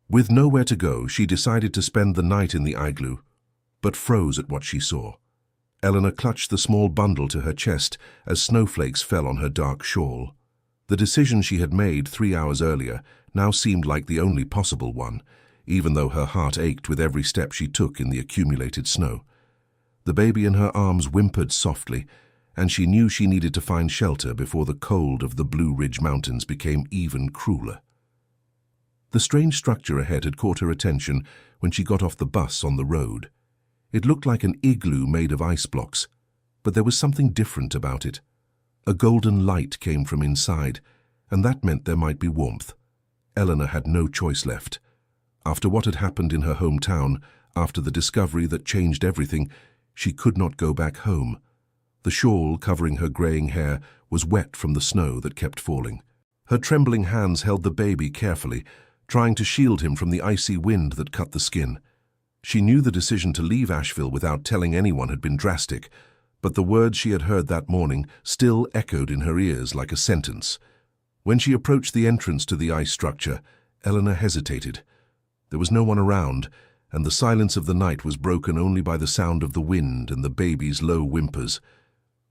With nowhere to go, she decided to spend the night in the igloo, but froze at what she saw. Eleanor clutched the small bundle to her chest as snowflakes fell on her dark shawl. The decision she had made 3 hours earlier now seemed like the only possible one, even though her heart ached with every step she took in the accumulated snow. The baby in her arms whimpered softly, and she knew she needed to find shelter before the cold of the Blue Ridge Mountains became even crueler. The strange structure ahead had caught her attention when she got off the bus on the road. It looked like an igloo made of ice blocks, but there was something different about it. A golden light came from inside, and that meant there might be warmth. Eleanor had no choice left. After what had happened in her hometown, after the discovery that changed everything, she could not go back home. The shawl covering her graying hair was wet from the snow that kept falling. Her trembling hands held the baby carefully, trying to shield him from the icy wind that cut the skin. She knew the decision to leave Asheville without telling anyone had been drastic, but the words she had heard that morning still echoed in her ears like a sentence. When she approached the entrance to the ice structure, Eleanor hesitated. There was no one around, and the silence of the night was broken only by the sound of the wind and the baby's low whimpers.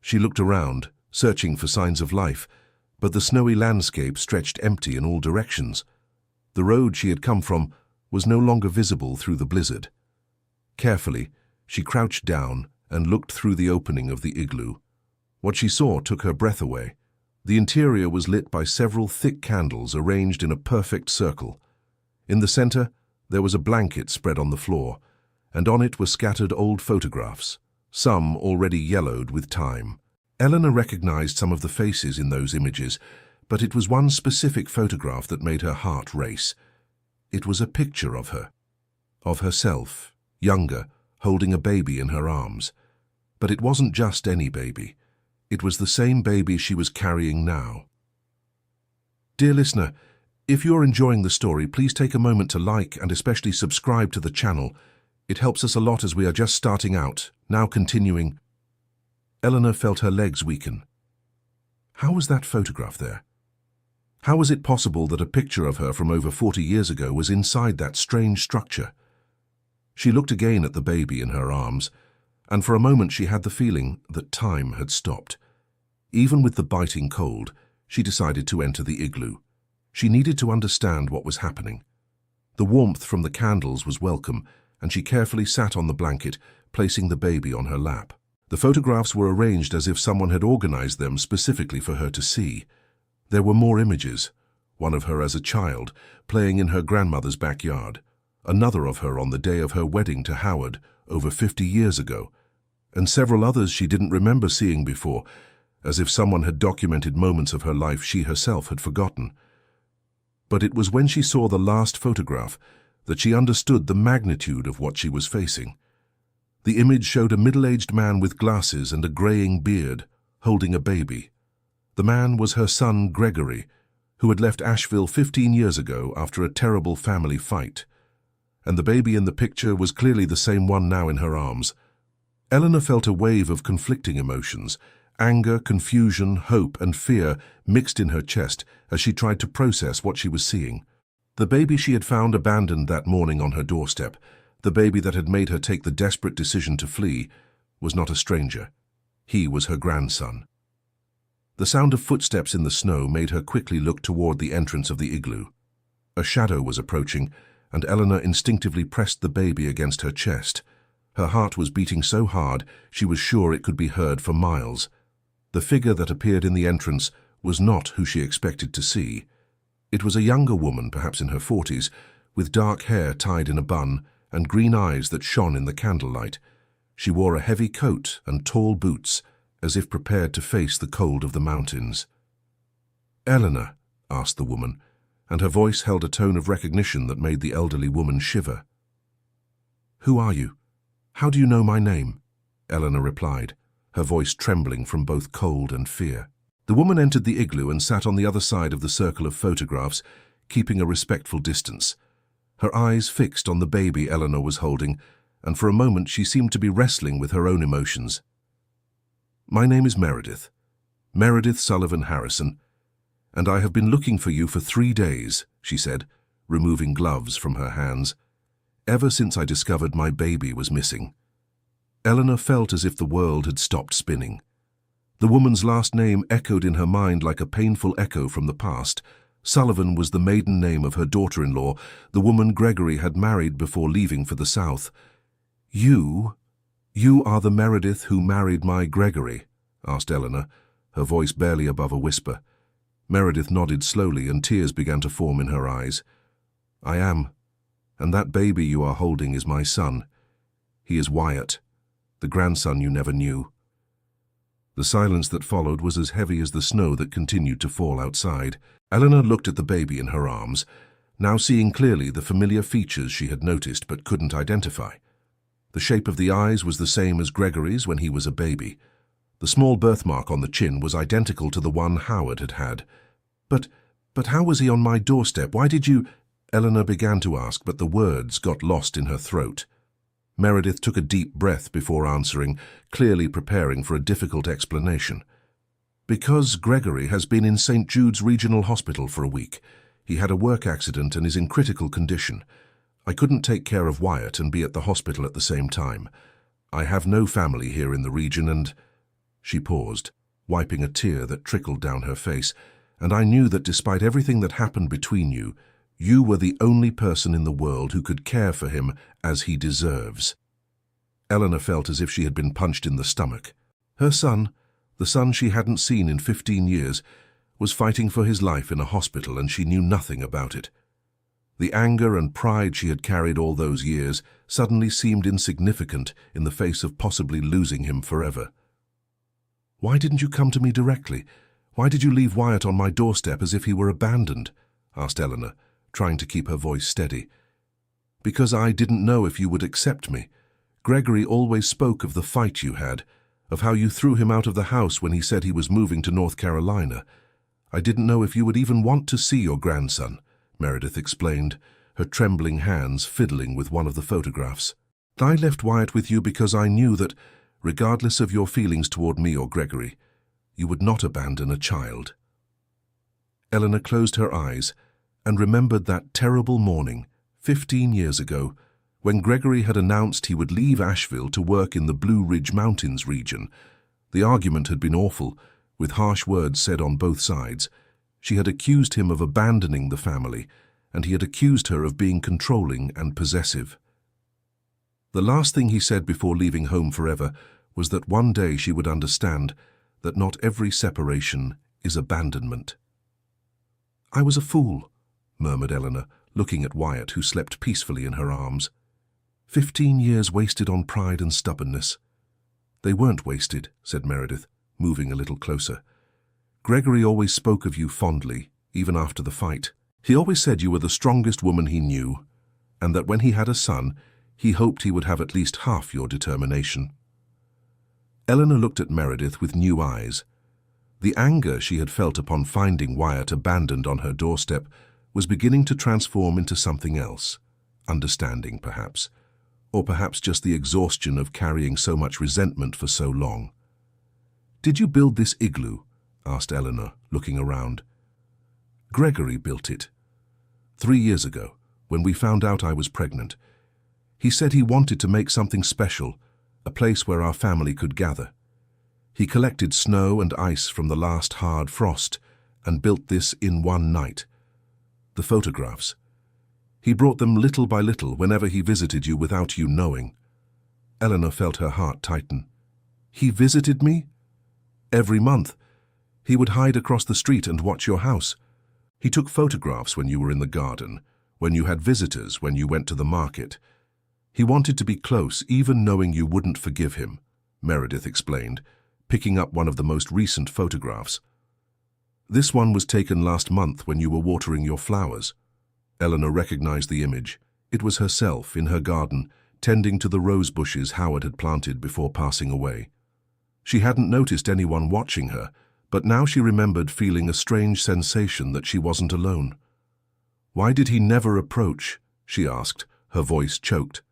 She looked around, searching for signs of life, but the snowy landscape stretched empty in all directions. The road she had come from was no longer visible through the blizzard. Carefully, she crouched down and looked through the opening of the igloo. What she saw took her breath away. The interior was lit by several thick candles arranged in a perfect circle. In the center, there was a blanket spread on the floor, and on it were scattered old photographs, some already yellowed with time. Eleanor recognized some of the faces in those images, but it was one specific photograph that made her heart race. It was a picture of herself, younger, holding a baby in her arms. But it wasn't just any baby. It was the same baby she was carrying now. Dear listener, if you're enjoying the story, please take a moment to like and especially subscribe to the channel. It helps us a lot as we are just starting out. Now continuing. Eleanor felt her legs weaken. How was that photograph there? How was it possible that a picture of her from over 40 years ago was inside that strange structure? She looked again at the baby in her arms, and for a moment she had the feeling that time had stopped. Even with the biting cold, she decided to enter the igloo. She needed to understand what was happening. The warmth from the candles was welcome, and she carefully sat on the blanket, placing the baby on her lap. The photographs were arranged as if someone had organized them specifically for her to see. There were more images, one of her as a child, playing in her grandmother's backyard, another of her on the day of her wedding to Howard, over 50 years ago, and several others she didn't remember seeing before, as if someone had documented moments of her life she herself had forgotten. But it was when she saw the last photograph that she understood the magnitude of what she was facing. The image showed a middle-aged man with glasses and a graying beard, holding a baby. The man was her son Gregory, who had left Asheville 15 years ago after a terrible family fight. And the baby in the picture was clearly the same one now in her arms. Eleanor felt a wave of conflicting emotions, anger, confusion, hope, and fear mixed in her chest as she tried to process what she was seeing. The baby she had found abandoned that morning on her doorstep, the baby that had made her take the desperate decision to flee, was not a stranger. He was her grandson. The sound of footsteps in the snow made her quickly look toward the entrance of the igloo. A shadow was approaching, and Eleanor instinctively pressed the baby against her chest. Her heart was beating so hard she was sure it could be heard for miles. The figure that appeared in the entrance was not who she expected to see. It was a younger woman, perhaps in her 40s, with dark hair tied in a bun and green eyes that shone in the candlelight. She wore a heavy coat and tall boots, as if prepared to face the cold of the mountains. "Eleanor?" asked the woman, and her voice held a tone of recognition that made the elderly woman shiver. "Who are you? How do you know my name?" Eleanor replied, her voice trembling from both cold and fear. The woman entered the igloo and sat on the other side of the circle of photographs, keeping a respectful distance. Her eyes fixed on the baby Eleanor was holding, and for a moment she seemed to be wrestling with her own emotions. "My name is Meredith Sullivan Harrison, and I have been looking for you for 3 days," she said, removing gloves from her hands. "Ever since I discovered my baby was missing." Eleanor felt as if the world had stopped spinning. The woman's last name echoed in her mind like a painful echo from the past. Sullivan was the maiden name of her daughter-in-law, the woman Gregory had married before leaving for the South. You are the Meredith who married my Gregory?" asked Eleanor, her voice barely above a whisper. Meredith nodded slowly, and tears began to form in her eyes. "I am, and that baby you are holding is my son. He is Wyatt, the grandson you never knew." The silence that followed was as heavy as the snow that continued to fall outside. Eleanor looked at the baby in her arms, now seeing clearly the familiar features she had noticed but couldn't identify. The shape of the eyes was the same as Gregory's when he was a baby. The small birthmark on the chin was identical to the one Howard had had. But how was he on my doorstep? Why did you—" Eleanor began to ask, but the words got lost in her throat. Meredith took a deep breath before answering, clearly preparing for a difficult explanation. "Because Gregory has been in St. Jude's Regional Hospital for a week. He had a work accident and is in critical condition. I couldn't take care of Wyatt and be at the hospital at the same time. I have no family here in the region and—" She paused, wiping a tear that trickled down her face, "and I knew that despite everything that happened between you, you were the only person in the world who could care for him as he deserves." Eleanor felt as if she had been punched in the stomach. Her son, the son she hadn't seen in 15 years, was fighting for his life in a hospital, and she knew nothing about it. The anger and pride she had carried all those years suddenly seemed insignificant in the face of possibly losing him forever. "Why didn't you come to me directly? Why did you leave Wyatt on my doorstep as if he were abandoned?" asked Eleanor, trying to keep her voice steady. "Because I didn't know if you would accept me. Gregory always spoke of the fight you had, of how you threw him out of the house when he said he was moving to North Carolina. I didn't know if you would even want to see your grandson," Meredith explained, her trembling hands fiddling with one of the photographs. "I left Wyatt with you because I knew that, regardless of your feelings toward me or Gregory, you would not abandon a child." Eleanor closed her eyes and remembered that terrible morning, 15 years ago, when Gregory had announced he would leave Asheville to work in the Blue Ridge Mountains region. The argument had been awful, with harsh words said on both sides. She had accused him of abandoning the family, and he had accused her of being controlling and possessive. The last thing he said before leaving home forever was that one day she would understand that not every separation is abandonment. "I was a fool," murmured Eleanor, looking at Wyatt, who slept peacefully in her arms. 15 years wasted on pride and stubbornness." "They weren't wasted," said Meredith, moving a little closer. "Gregory always spoke of you fondly, even after the fight. He always said you were the strongest woman he knew, and that when he had a son, he hoped he would have at least half your determination." Eleanor looked at Meredith with new eyes. The anger she had felt upon finding Wyatt abandoned on her doorstep was beginning to transform into something else, understanding perhaps, or perhaps just the exhaustion of carrying so much resentment for so long. "Did you build this igloo?" asked Eleanor, looking around. "Gregory built it. 3 years ago, when we found out I was pregnant. He said he wanted to make something special, a place where our family could gather. He collected snow and ice from the last hard frost and built this in one night. The photographs. He brought them little by little whenever he visited you without you knowing." Eleanor felt her heart tighten. "He visited me?" "Every month. He would hide across the street and watch your house. He took photographs when you were in the garden, when you had visitors, when you went to the market. He wanted to be close, even knowing you wouldn't forgive him," Meredith explained, picking up one of the most recent photographs. "This one was taken last month when you were watering your flowers." Eleanor recognized the image. It was herself in her garden, tending to the rose bushes Howard had planted before passing away. She hadn't noticed anyone watching her, but now she remembered feeling a strange sensation that she wasn't alone. "Why did he never approach?" she asked, her voice choked.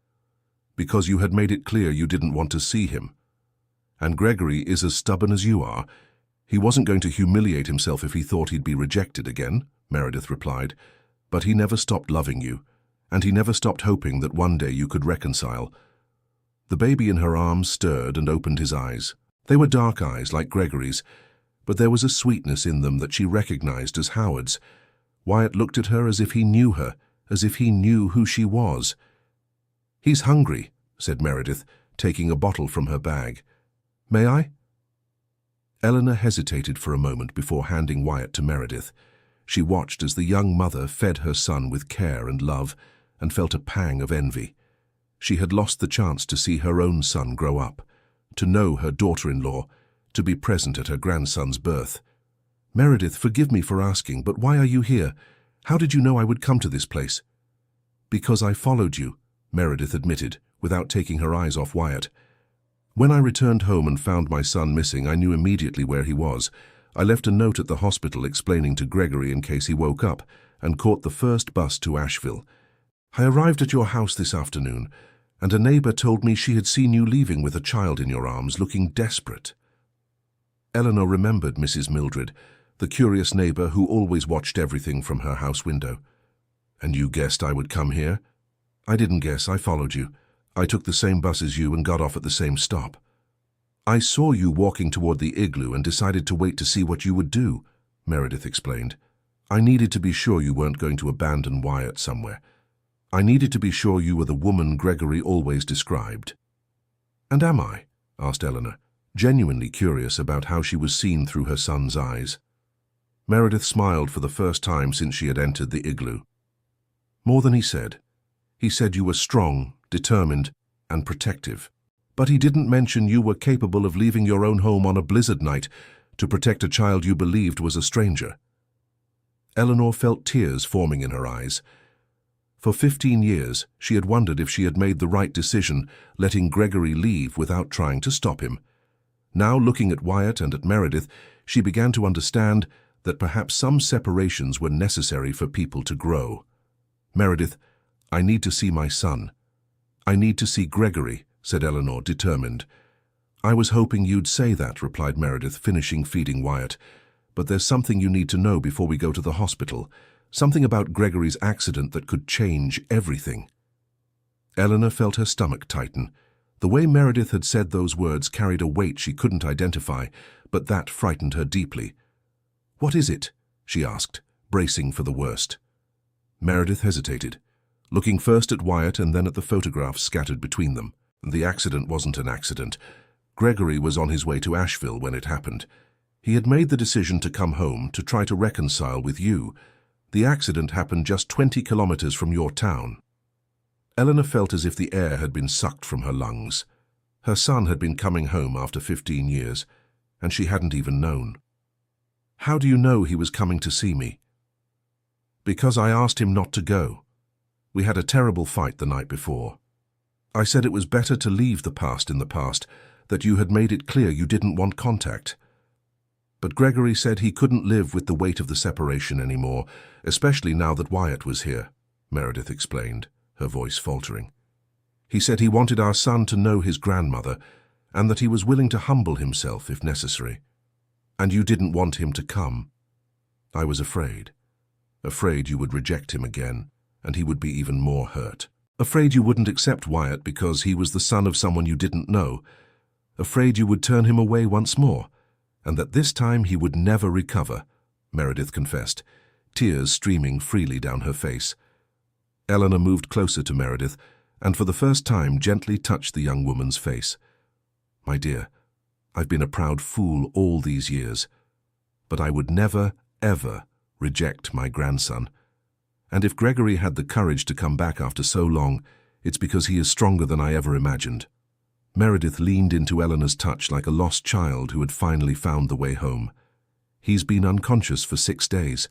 "Because you had made it clear you didn't want to see him. And Gregory is as stubborn as you are. He wasn't going to humiliate himself if he thought he'd be rejected again," Meredith replied. But he never stopped loving you, and he never stopped hoping that one day you could reconcile. The baby in her arms stirred and opened his eyes. They were dark eyes like Gregory's, but there was a sweetness in them that she recognized as Howard's. Wyatt looked at her as if he knew her, as if he knew who she was. "He's hungry," said Meredith, taking a bottle from her bag. "May I?" Eleanor hesitated for a moment before handing Wyatt to Meredith. She watched as the young mother fed her son with care and love, and felt a pang of envy. She had lost the chance to see her own son grow up, to know her daughter-in-law, to be present at her grandson's birth. "Meredith, forgive me for asking, but why are you here? How did you know I would come to this place?" "Because I followed you," Meredith admitted, without taking her eyes off Wyatt. "When I returned home and found my son missing, I knew immediately where he was. I left a note at the hospital explaining to Gregory in case he woke up, and caught the first bus to Asheville. I arrived at your house this afternoon, and a neighbor told me she had seen you leaving with a child in your arms, looking desperate." Eleanor remembered Mrs. Mildred, the curious neighbor who always watched everything from her house window. "And you guessed I would come here?" "I didn't guess, I followed you. I took the same bus as you and got off at the same stop." "I saw you walking toward the Igloo and decided to wait to see what you would do," Meredith explained. "I needed to be sure you weren't going to abandon Wyatt somewhere. I needed to be sure you were the woman Gregory always described." "And am I?" asked Eleanor, genuinely curious about how she was seen through her son's eyes. Meredith smiled for the first time since she had entered the Igloo. "More than he said. He said you were strong, determined, and protective. But he didn't mention you were capable of leaving your own home on a blizzard night to protect a child you believed was a stranger." Eleanor felt tears forming in her eyes. For 15 years, she had wondered if she had made the right decision, letting Gregory leave without trying to stop him. Now, looking at Wyatt and at Meredith, she began to understand that perhaps some separations were necessary for people to grow. "Meredith, I need to see my son." "I need to see Gregory," said Eleanor, determined. "I was hoping you'd say that," replied Meredith, finishing feeding Wyatt. "But there's something you need to know before we go to the hospital. Something about Gregory's accident that could change everything." Eleanor felt her stomach tighten. The way Meredith had said those words carried a weight she couldn't identify, but that frightened her deeply. "What is it?" she asked, bracing for the worst. Meredith hesitated, looking first at Wyatt and then at the photographs scattered between them. The accident wasn't an accident. Gregory was on his way to Asheville when it happened. He had made the decision to come home to try to reconcile with you. The accident happened just 20 kilometers from your town. Eleanor felt as if the air had been sucked from her lungs. Her son had been coming home after 15 years, and she hadn't even known. "How do you know he was coming to see me?" "Because I asked him not to go. We had a terrible fight the night before. I said it was better to leave the past in the past, that you had made it clear you didn't want contact. But Gregory said he couldn't live with the weight of the separation anymore, especially now that Wyatt was here," Meredith explained, her voice faltering. "He said he wanted our son to know his grandmother, and that he was willing to humble himself if necessary. And you didn't want him to come. I was afraid. Afraid you would reject him again, and he would be even more hurt. Afraid you wouldn't accept Wyatt because he was the son of someone you didn't know. Afraid you would turn him away once more, and that this time he would never recover," Meredith confessed, tears streaming freely down her face. Eleanor moved closer to Meredith, and for the first time gently touched the young woman's face. "My dear, I've been a proud fool all these years, but I would never, ever reject my grandson. And if Gregory had the courage to come back after so long, it's because he is stronger than I ever imagined." Meredith leaned into Eleanor's touch like a lost child who had finally found the way home. "He's been unconscious for 6 days.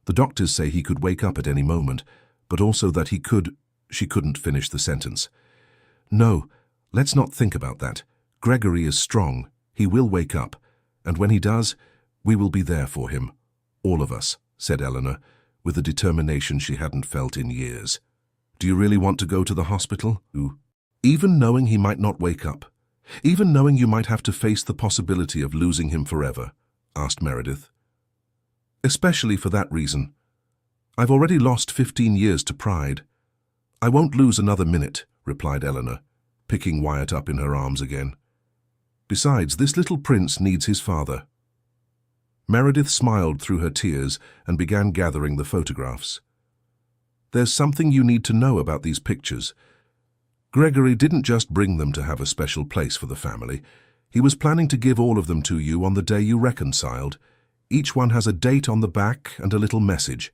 The doctors say he could wake up at any moment, but also that he could—" She couldn't finish the sentence. "No, let's not think about that. Gregory is strong. He will wake up, and when he does, we will be there for him. All of us," said Eleanor, with a determination she hadn't felt in years. "Do you really want to go to the hospital? Even knowing he might not wake up? Even knowing you might have to face the possibility of losing him forever?" asked Meredith. "Especially for that reason. I've already lost 15 years to pride. I won't lose another minute, replied Eleanor, picking Wyatt up in her arms again. Besides, this little prince needs his father. Meredith smiled through her tears and began gathering the photographs. There's something you need to know about these pictures. Gregory didn't just bring them to have a special place for the family. He was planning to give all of them to you on the day you reconciled. Each one has a date on the back and a little message.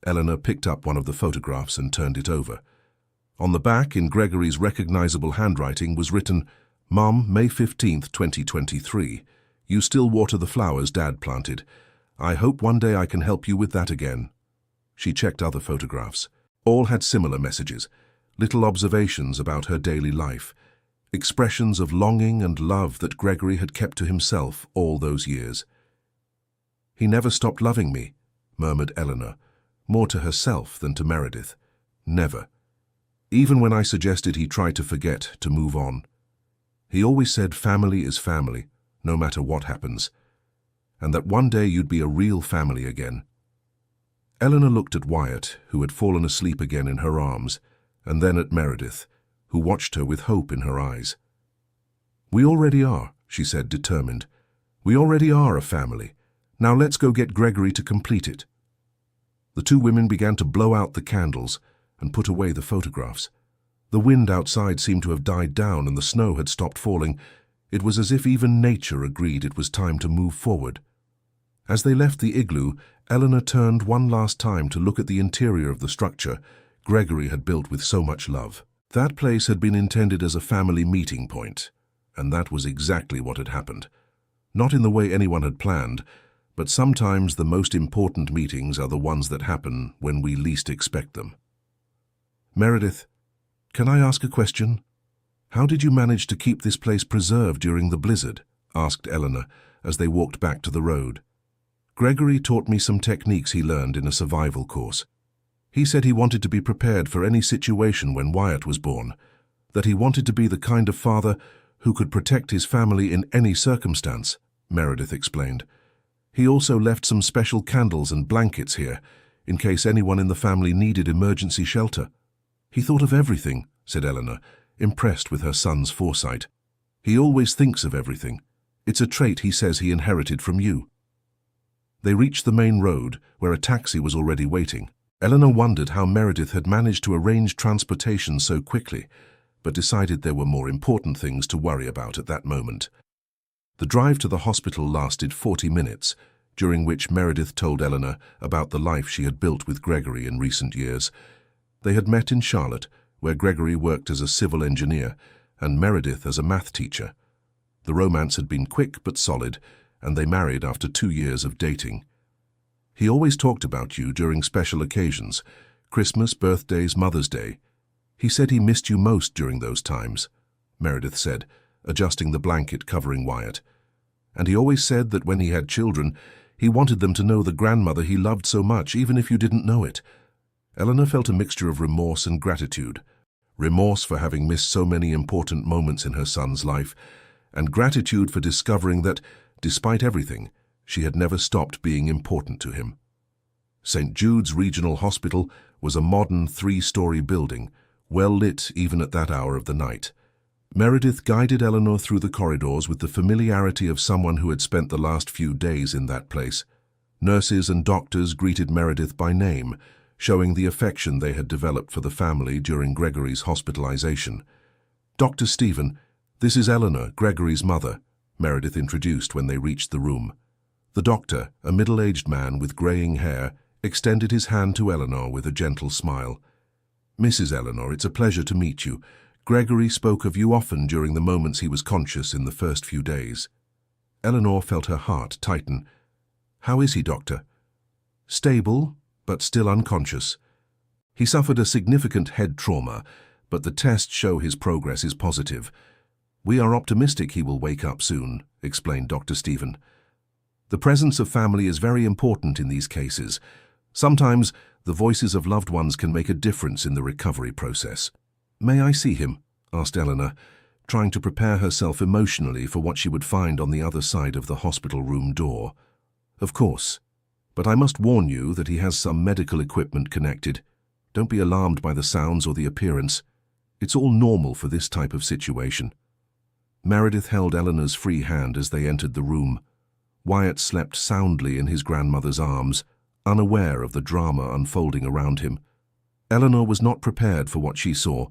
Eleanor picked up one of the photographs and turned it over. On the back, in Gregory's recognizable handwriting, was written, "Mom, May 15th, 2023. You still water the flowers Dad planted. I hope one day I can help you with that again." She checked other photographs. All had similar messages, little observations about her daily life, expressions of longing and love that Gregory had kept to himself all those years. "He never stopped loving me," murmured Eleanor, more to herself than to Meredith. "Never. Even when I suggested he try to forget, to move on. He always said family is family, no matter what happens, and that one day you'd be a real family again." Eleanor looked at Wyatt, who had fallen asleep again in her arms, and then at Meredith, who watched her with hope in her eyes. "We already are," she said, determined. "We already are a family. Now let's go get Gregory to complete it." The two women began to blow out the candles and put away the photographs. The wind outside seemed to have died down and the snow had stopped falling. It was as if even nature agreed it was time to move forward. As they left the igloo, Eleanor turned one last time to look at the interior of the structure Gregory had built with so much love. That place had been intended as a family meeting point, and that was exactly what had happened. Not in the way anyone had planned, but sometimes the most important meetings are the ones that happen when we least expect them. "Meredith, can I ask a question? How did you manage to keep this place preserved during the blizzard?" asked Eleanor as they walked back to the road. "Gregory taught me some techniques he learned in a survival course. He said he wanted to be prepared for any situation when Wyatt was born, that he wanted to be the kind of father who could protect his family in any circumstance," Meredith explained. "He also left some special candles and blankets here, in case anyone in the family needed emergency shelter." "He thought of everything," said Eleanor, impressed with her son's foresight. "He always thinks of everything. It's a trait he says he inherited from you." They reached the main road, where a taxi was already waiting. Eleanor wondered how Meredith had managed to arrange transportation so quickly, but decided there were more important things to worry about at that moment. The drive to the hospital lasted 40 minutes, during which Meredith told Eleanor about the life she had built with Gregory in recent years. They had met in Charlotte, where Gregory worked as a civil engineer and Meredith as a math teacher. The romance had been quick but solid, and they married after 2 years of dating. "He always talked about you during special occasions, Christmas, birthdays, Mother's Day. He said he missed you most during those times," Meredith said, adjusting the blanket covering Wyatt. "And he always said that when he had children, he wanted them to know the grandmother he loved so much, even if you didn't know it." Eleanor felt a mixture of remorse and gratitude. Remorse for having missed so many important moments in her son's life, and gratitude for discovering that, despite everything, she had never stopped being important to him. St. Jude's Regional Hospital was a modern 3-story building, well lit even at that hour of the night. Meredith guided Eleanor through the corridors with the familiarity of someone who had spent the last few days in that place. Nurses and doctors greeted Meredith by name, showing the affection they had developed for the family during Gregory's hospitalization. "Dr. Stephen, this is Eleanor, Gregory's mother," Meredith introduced when they reached the room. The doctor, a middle-aged man with graying hair, extended his hand to Eleanor with a gentle smile. "Mrs. Eleanor, it's a pleasure to meet you. Gregory spoke of you often during the moments he was conscious in the first few days." Eleanor felt her heart tighten. "How is he, doctor?" "Stable, but still unconscious. He suffered a significant head trauma, but the tests show his progress is positive. We are optimistic he will wake up soon," explained Dr. Stephen. "The presence of family is very important in these cases. Sometimes the voices of loved ones can make a difference in the recovery process." "May I see him?" asked Eleanor, trying to prepare herself emotionally for what she would find on the other side of the hospital room door. "Of course. but I must warn you that he has some medical equipment connected. Don't be alarmed by the sounds or the appearance. It's all normal for this type of situation." Meredith held Eleanor's free hand as they entered the room. Wyatt slept soundly in his grandmother's arms, unaware of the drama unfolding around him. Eleanor was not prepared for what she saw.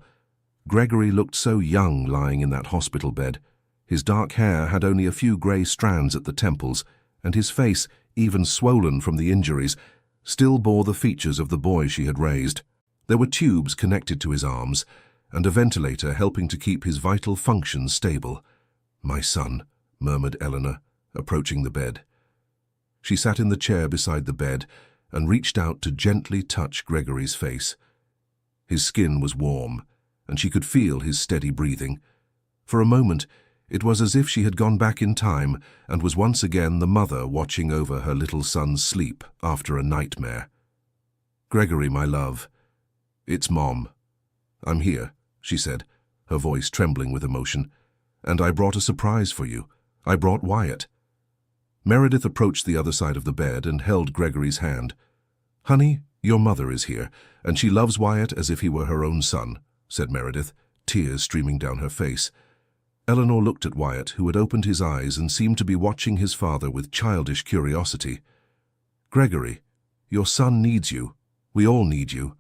Gregory looked so young lying in that hospital bed. His dark hair had only a few grey strands at the temples, and his face, even swollen from the injuries, still bore the features of the boy she had raised. There were tubes connected to his arms, and a ventilator helping to keep his vital functions stable. "My son," murmured Eleanor, approaching the bed. She sat in the chair beside the bed and reached out to gently touch Gregory's face. His skin was warm, and she could feel his steady breathing. For a moment, it was as if she had gone back in time and was once again the mother watching over her little son's sleep after a nightmare. "Gregory, my love, it's Mom. I'm here," she said, her voice trembling with emotion. "And I brought a surprise for you. I brought Wyatt." Meredith approached the other side of the bed and held Gregory's hand. "Honey, your mother is here, and she loves Wyatt as if he were her own son," said Meredith, tears streaming down her face. Eleanor looked at Wyatt, who had opened his eyes and seemed to be watching his father with childish curiosity. "Gregory, your son needs you. We all need you.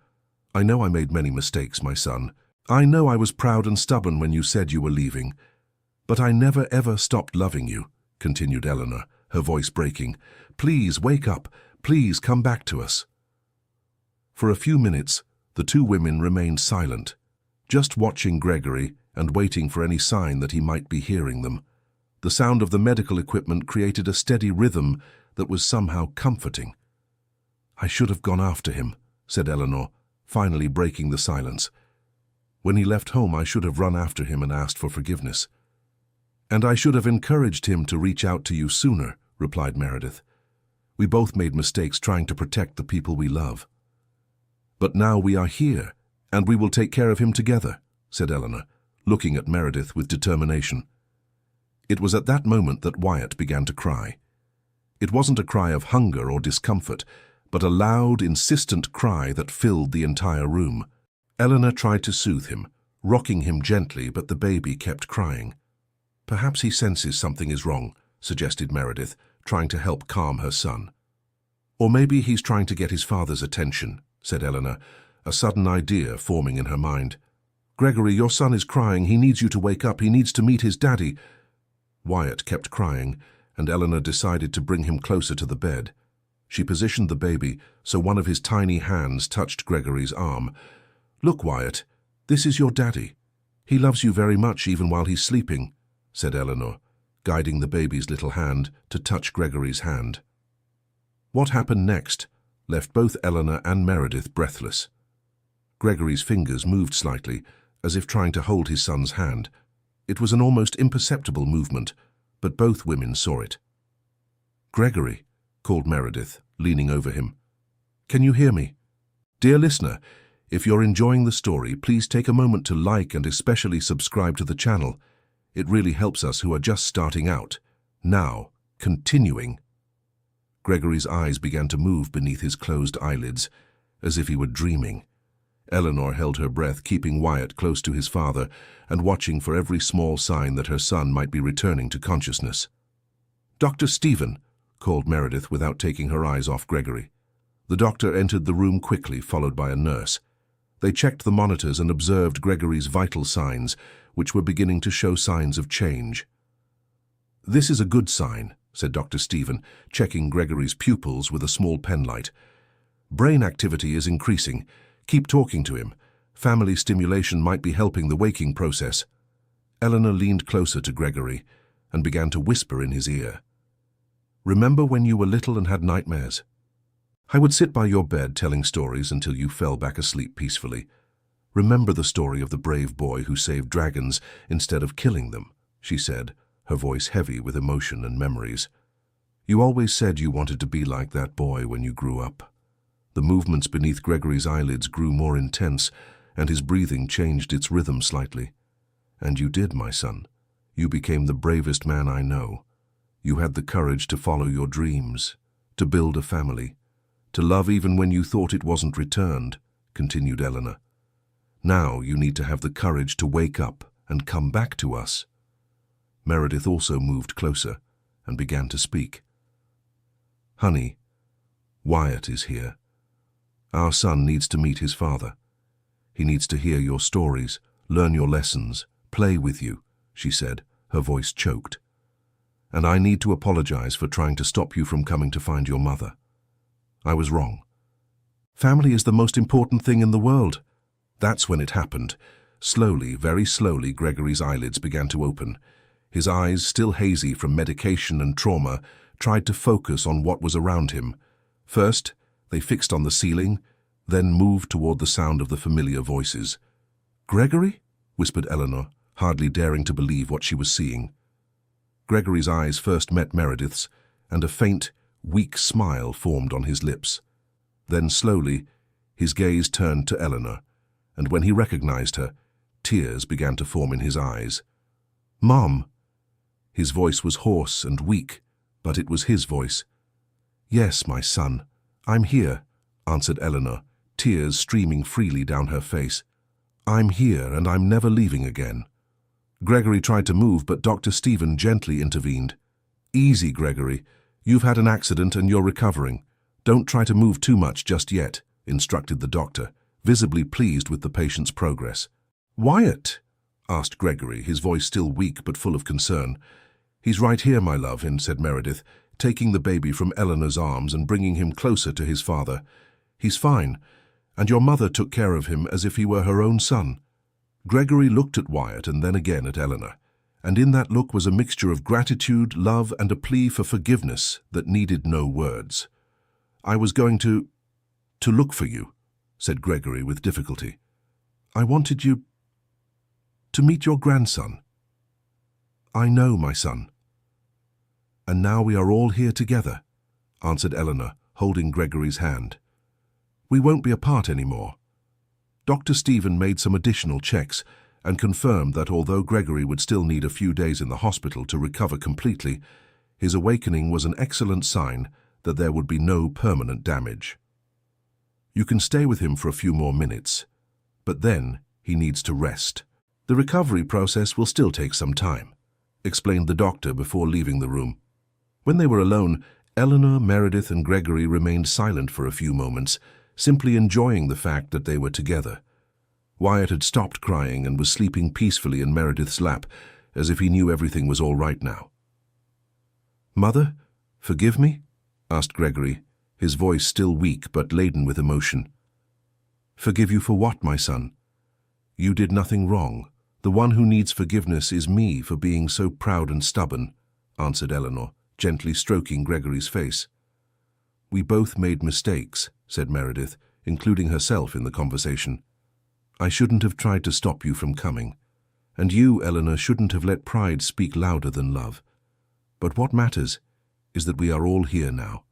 I know I made many mistakes, my son. I know I was proud and stubborn when you said you were leaving. But I never ever stopped loving you," continued Eleanor, her voice breaking. "Please wake up. Please come back to us." For a few minutes, the two women remained silent, just watching Gregory and waiting for any sign that he might be hearing them. The sound of the medical equipment created a steady rhythm that was somehow comforting. "I should have gone after him," said Eleanor, finally breaking the silence. "When he left home, I should have run after him and asked for forgiveness." "And I should have encouraged him to reach out to you sooner," replied Meredith. "We both made mistakes trying to protect the people we love." "But now we are here, and we will take care of him together," said Eleanor, looking at Meredith with determination. It was at that moment that Wyatt began to cry. It wasn't a cry of hunger or discomfort, but a loud, insistent cry that filled the entire room. Eleanor tried to soothe him, rocking him gently, but the baby kept crying. "Perhaps he senses something is wrong," suggested Meredith, trying to help calm her son. "Or maybe he's trying to get his father's attention," said Eleanor, a sudden idea forming in her mind. "Gregory, your son is crying. He needs you to wake up. He needs to meet his daddy." Wyatt kept crying, and Eleanor decided to bring him closer to the bed. She positioned the baby so one of his tiny hands touched Gregory's arm. "Look, Wyatt, this is your daddy. He loves you very much even while he's sleeping," said Eleanor, guiding the baby's little hand to touch Gregory's hand. What happened next left both Eleanor and Meredith breathless. Gregory's fingers moved slightly, as if trying to hold his son's hand. It was an almost imperceptible movement, but both women saw it. "Gregory," called Meredith, leaning over him. "Can you hear me? Dear listener, if you're enjoying the story, please take a moment to like and especially subscribe to the channel. It really helps us who are just starting out. Now, continuing." Gregory's eyes began to move beneath his closed eyelids, as if he were dreaming. Eleanor held her breath, keeping Wyatt close to his father and watching for every small sign that her son might be returning to consciousness. "Dr. Stephen," called Meredith without taking her eyes off Gregory. The doctor entered the room quickly, followed by a nurse. They checked the monitors and observed Gregory's vital signs, which were beginning to show signs of change. "This is a good sign," said Dr. Stephen, checking Gregory's pupils with a small penlight. "Brain activity is increasing. Keep talking to him. Family stimulation might be helping the waking process." Eleanor leaned closer to Gregory and began to whisper in his ear. "Remember when you were little and had nightmares? I would sit by your bed telling stories until you fell back asleep peacefully. Remember the story of the brave boy who saved dragons instead of killing them," she said, her voice heavy with emotion and memories. "You always said you wanted to be like that boy when you grew up." The movements beneath Gregory's eyelids grew more intense, and his breathing changed its rhythm slightly. "And you did, my son. You became the bravest man I know. You had the courage to follow your dreams, to build a family. To love even when you thought it wasn't returned, continued Eleanor. Now you need to have the courage to wake up and come back to us. Meredith also moved closer and began to speak. Honey, Wyatt is here. Our son needs to meet his father. He needs to hear your stories, learn your lessons, play with you, she said, her voice choked. And I need to apologize for trying to stop you from coming to find your mother. I was wrong. Family is the most important thing in the world. That's when it happened. Slowly, very slowly, Gregory's eyelids began to open. His eyes, still hazy from medication and trauma, tried to focus on what was around him. First, they fixed on the ceiling, then moved toward the sound of the familiar voices. "Gregory?" whispered Eleanor, hardly daring to believe what she was seeing. Gregory's eyes first met Meredith's, and a faint, weak smile formed on his lips. Then slowly, his gaze turned to Eleanor, and when he recognized her, tears began to form in his eyes. "Mom!" His voice was hoarse and weak, but it was his voice. "Yes, my son, I'm here," answered Eleanor, tears streaming freely down her face. "I'm here, and I'm never leaving again." Gregory tried to move, but Dr. Stephen gently intervened. "Easy, Gregory. You've had an accident and you're recovering. Don't try to move too much just yet," instructed the doctor, visibly pleased with the patient's progress. "Wyatt?" asked Gregory, his voice still weak but full of concern. "He's right here, my love," said Meredith, taking the baby from Eleanor's arms and bringing him closer to his father. "He's fine, and your mother took care of him as if he were her own son." Gregory looked at Wyatt and then again at Eleanor, and in that look was a mixture of gratitude, love, and a plea for forgiveness that needed no words. "I was going to look for you," said Gregory with difficulty. "I wanted you to meet your grandson." "I know, my son." "And now we are all here together," answered Eleanor, holding Gregory's hand. "We won't be apart anymore." Dr. Stephen made some additional checks and confirmed that although Gregory would still need a few days in the hospital to recover completely, his awakening was an excellent sign that there would be no permanent damage. "You can stay with him for a few more minutes, but then he needs to rest. The recovery process will still take some time," explained the doctor before leaving the room. When they were alone, Eleanor, Meredith, and Gregory remained silent for a few moments, simply enjoying the fact that they were together. Wyatt had stopped crying and was sleeping peacefully in Meredith's lap, as if he knew everything was all right now. "Mother, forgive me?" asked Gregory, his voice still weak but laden with emotion. "Forgive you for what, my son? You did nothing wrong. The one who needs forgiveness is me for being so proud and stubborn," answered Eleanor, gently stroking Gregory's face. "We both made mistakes," said Meredith, including herself in the conversation. "I shouldn't have tried to stop you from coming. And you, Eleanor, shouldn't have let pride speak louder than love. But what matters is that we are all here now."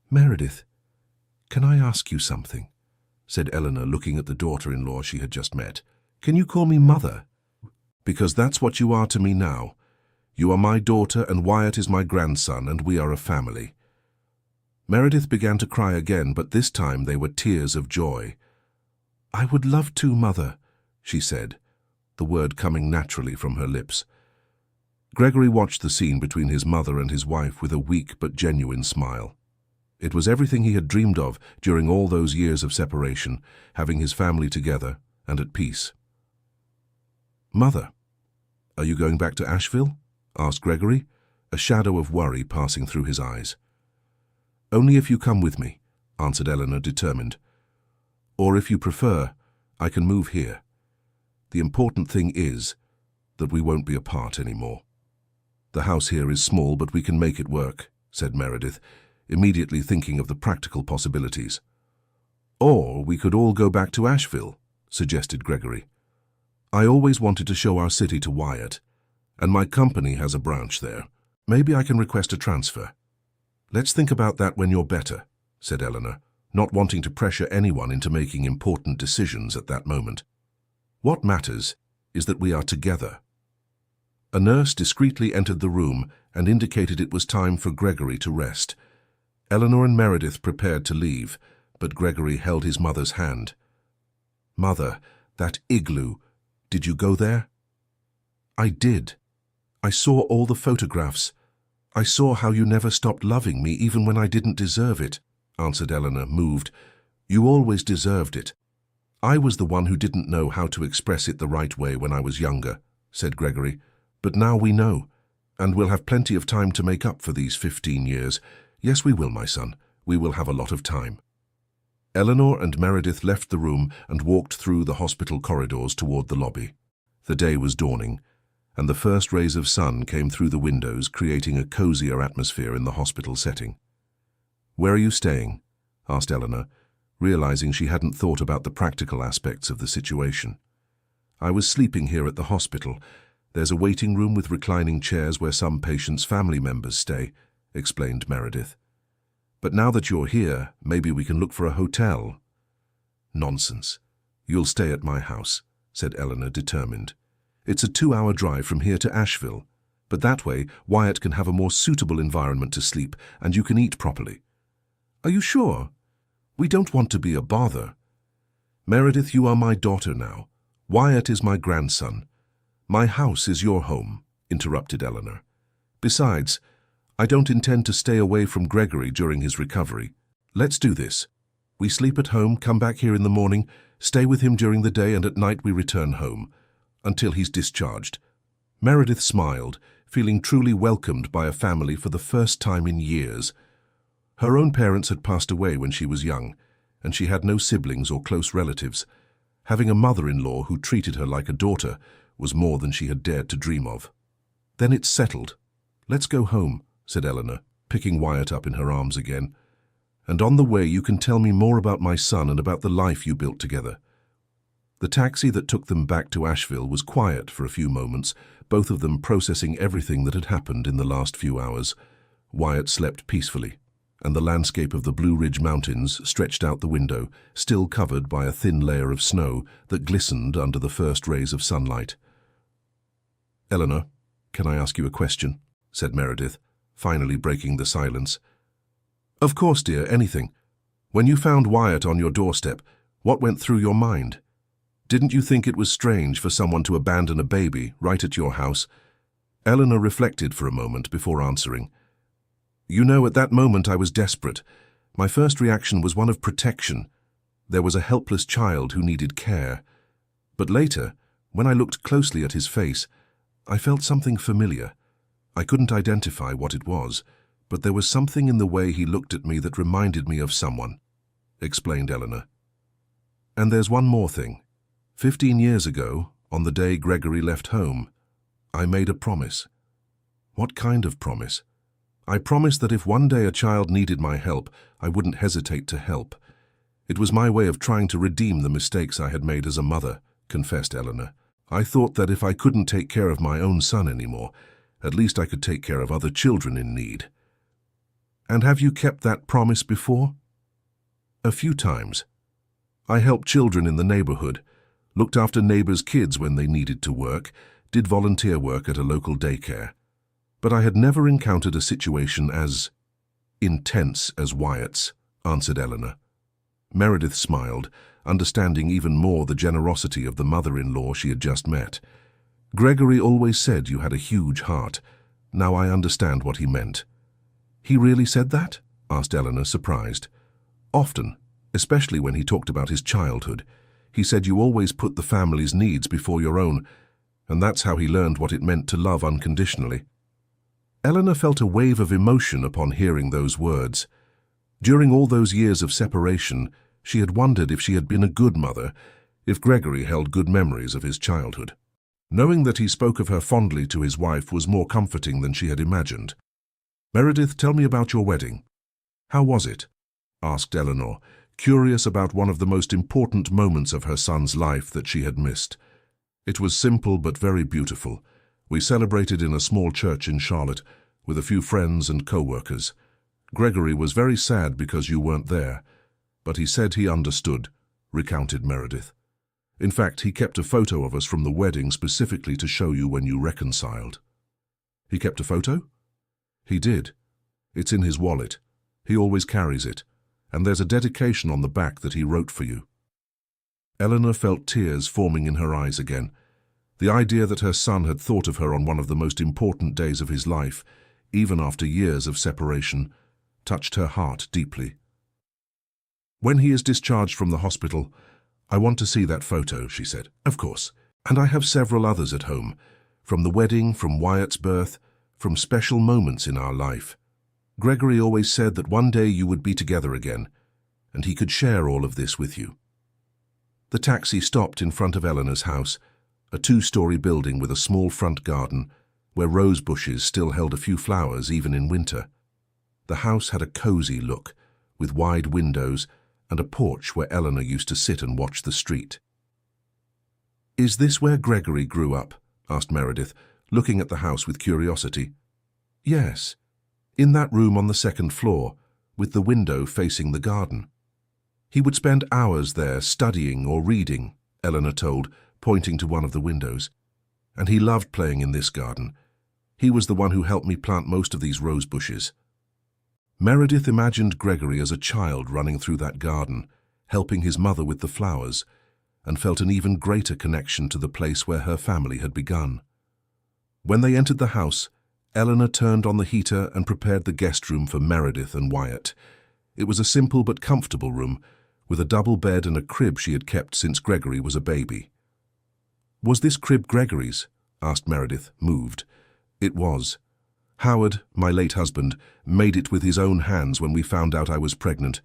"Meredith, can I ask you something?" said Eleanor, looking at the daughter-in-law she had just met. "Can you call me Mother? Because that's what you are to me now. You are my daughter and Wyatt is my grandson, and we are a family." Meredith began to cry again, but this time they were tears of joy. "I would love to, Mother," she said, the word coming naturally from her lips. Gregory watched the scene between his mother and his wife with a weak but genuine smile. It was everything he had dreamed of during all those years of separation, having his family together and at peace. "Mother, are you going back to Asheville?" asked Gregory, a shadow of worry passing through his eyes. "Only if you come with me," answered Eleanor, determined. "Or if you prefer, I can move here. The important thing is that we won't be apart anymore." "The house here is small, but we can make it work," said Meredith, immediately thinking of the practical possibilities. "Or we could all go back to Asheville," suggested Gregory. "I always wanted to show our city to Wyatt, and my company has a branch there. Maybe I can request a transfer." "Let's think about that when you're better," said Eleanor, not wanting to pressure anyone into making important decisions at that moment. "What matters is that we are together." A nurse discreetly entered the room and indicated it was time for Gregory to rest. Eleanor and Meredith prepared to leave, but Gregory held his mother's hand. "Mother, that igloo, did you go there?" "I did. I saw all the photographs. I saw how you never stopped loving me even when I didn't deserve it," answered Eleanor, moved. "You always deserved it. I was the one who didn't know how to express it the right way when I was younger," said Gregory. "But now we know, and we'll have plenty of time to make up for these 15 years. Yes, we will, my son. We will have a lot of time." Eleanor and Meredith left the room and walked through the hospital corridors toward the lobby. The day was dawning, and the first rays of sun came through the windows, creating a cozier atmosphere in the hospital setting. "Where are you staying?" asked Eleanor, realizing she hadn't thought about the practical aspects of the situation. "I was sleeping here at the hospital. There's a waiting room with reclining chairs where some patients' family members stay," explained Meredith. "But now that you're here, maybe we can look for a hotel." "Nonsense. You'll stay at my house," said Eleanor, determined. "It's a 2-hour drive from here to Asheville, but that way Wyatt can have a more suitable environment to sleep and you can eat properly." "Are you sure? We don't want to be a bother." "Meredith, you are my daughter now. Wyatt is my grandson. My house is your home," interrupted Eleanor. "Besides, I don't intend to stay away from Gregory during his recovery. Let's do this. We sleep at home, come back here in the morning, stay with him during the day, and at night we return home, until he's discharged." Meredith smiled, feeling truly welcomed by a family for the first time in years. Her own parents had passed away when she was young, and she had no siblings or close relatives. Having a mother-in-law who treated her like a daughter was more than she had dared to dream of. "Then it's settled. Let's go home," said Eleanor, picking Wyatt up in her arms again. "And on the way you can tell me more about my son and about the life you built together." The taxi that took them back to Asheville was quiet for a few moments, both of them processing everything that had happened in the last few hours. Wyatt slept peacefully, and the landscape of the Blue Ridge Mountains stretched out the window, still covered by a thin layer of snow that glistened under the first rays of sunlight. "Eleanor, can I ask you a question?" said Meredith, finally breaking the silence. "Of course, dear, anything. When you found Wyatt on your doorstep, what went through your mind? Didn't you think it was strange for someone to abandon a baby right at your house?" Eleanor reflected for a moment before answering. "You know, at that moment I was desperate. My first reaction was one of protection. There was a helpless child who needed care. But later, when I looked closely at his face, I felt something familiar. I couldn't identify what it was, but there was something in the way he looked at me that reminded me of someone," explained Eleanor. "And there's one more thing. 15 years ago, on the day Gregory left home, I made a promise." "What kind of promise?" "I promised that if one day a child needed my help, I wouldn't hesitate to help. It was my way of trying to redeem the mistakes I had made as a mother," confessed Eleanor. "I thought that if I couldn't take care of my own son anymore, at least I could take care of other children in need." "And have you kept that promise before?" "A few times. I helped children in the neighborhood, looked after neighbors' kids when they needed to work, did volunteer work at a local daycare. But I had never encountered a situation as intense as Wyatt's," answered Eleanor. Meredith smiled, understanding even more the generosity of the mother-in-law she had just met. "Gregory always said you had a huge heart. Now I understand what he meant." "He really said that?" asked Eleanor, surprised. "Often, especially when he talked about his childhood. He said you always put the family's needs before your own, and that's how he learned what it meant to love unconditionally." Eleanor felt a wave of emotion upon hearing those words. During all those years of separation, she had wondered if she had been a good mother, if Gregory held good memories of his childhood. Knowing that he spoke of her fondly to his wife was more comforting than she had imagined. "Meredith, tell me about your wedding." "How was it?" asked Eleanor, curious about one of the most important moments of her son's life that she had missed. "It was simple but very beautiful. We celebrated in a small church in Charlotte, with a few friends and co-workers. Gregory was very sad because you weren't there, but he said he understood," recounted Meredith. "In fact, he kept a photo of us from the wedding specifically to show you when you reconciled." "He kept a photo?" "He did. It's in his wallet. He always carries it, and there's a dedication on the back that he wrote for you." Eleanor felt tears forming in her eyes again. The idea that her son had thought of her on one of the most important days of his life, even after years of separation, touched her heart deeply. "When he is discharged from the hospital, I want to see that photo," she said. "Of course. And I have several others at home, from the wedding, from Wyatt's birth, from special moments in our life. Gregory always said that one day you would be together again, and he could share all of this with you." The taxi stopped in front of Eleanor's house, a 2-story building with a small front garden, where rose bushes still held a few flowers even in winter. The house had a cozy look, with wide windows and a porch where Eleanor used to sit and watch the street. "Is this where Gregory grew up?" asked Meredith, looking at the house with curiosity. "Yes, in that room on the 2nd floor, with the window facing the garden. He would spend hours there studying or reading," Eleanor told, pointing to one of the windows. "And he loved playing in this garden. He was the one who helped me plant most of these rose bushes." Meredith imagined Gregory as a child running through that garden, helping his mother with the flowers, and felt an even greater connection to the place where her family had begun. When they entered the house, Eleanor turned on the heater and prepared the guest room for Meredith and Wyatt. It was a simple but comfortable room, with a double bed and a crib she had kept since Gregory was a baby. "Was this crib Gregory's?" asked Meredith, moved. "It was. Howard, my late husband, made it with his own hands when we found out I was pregnant.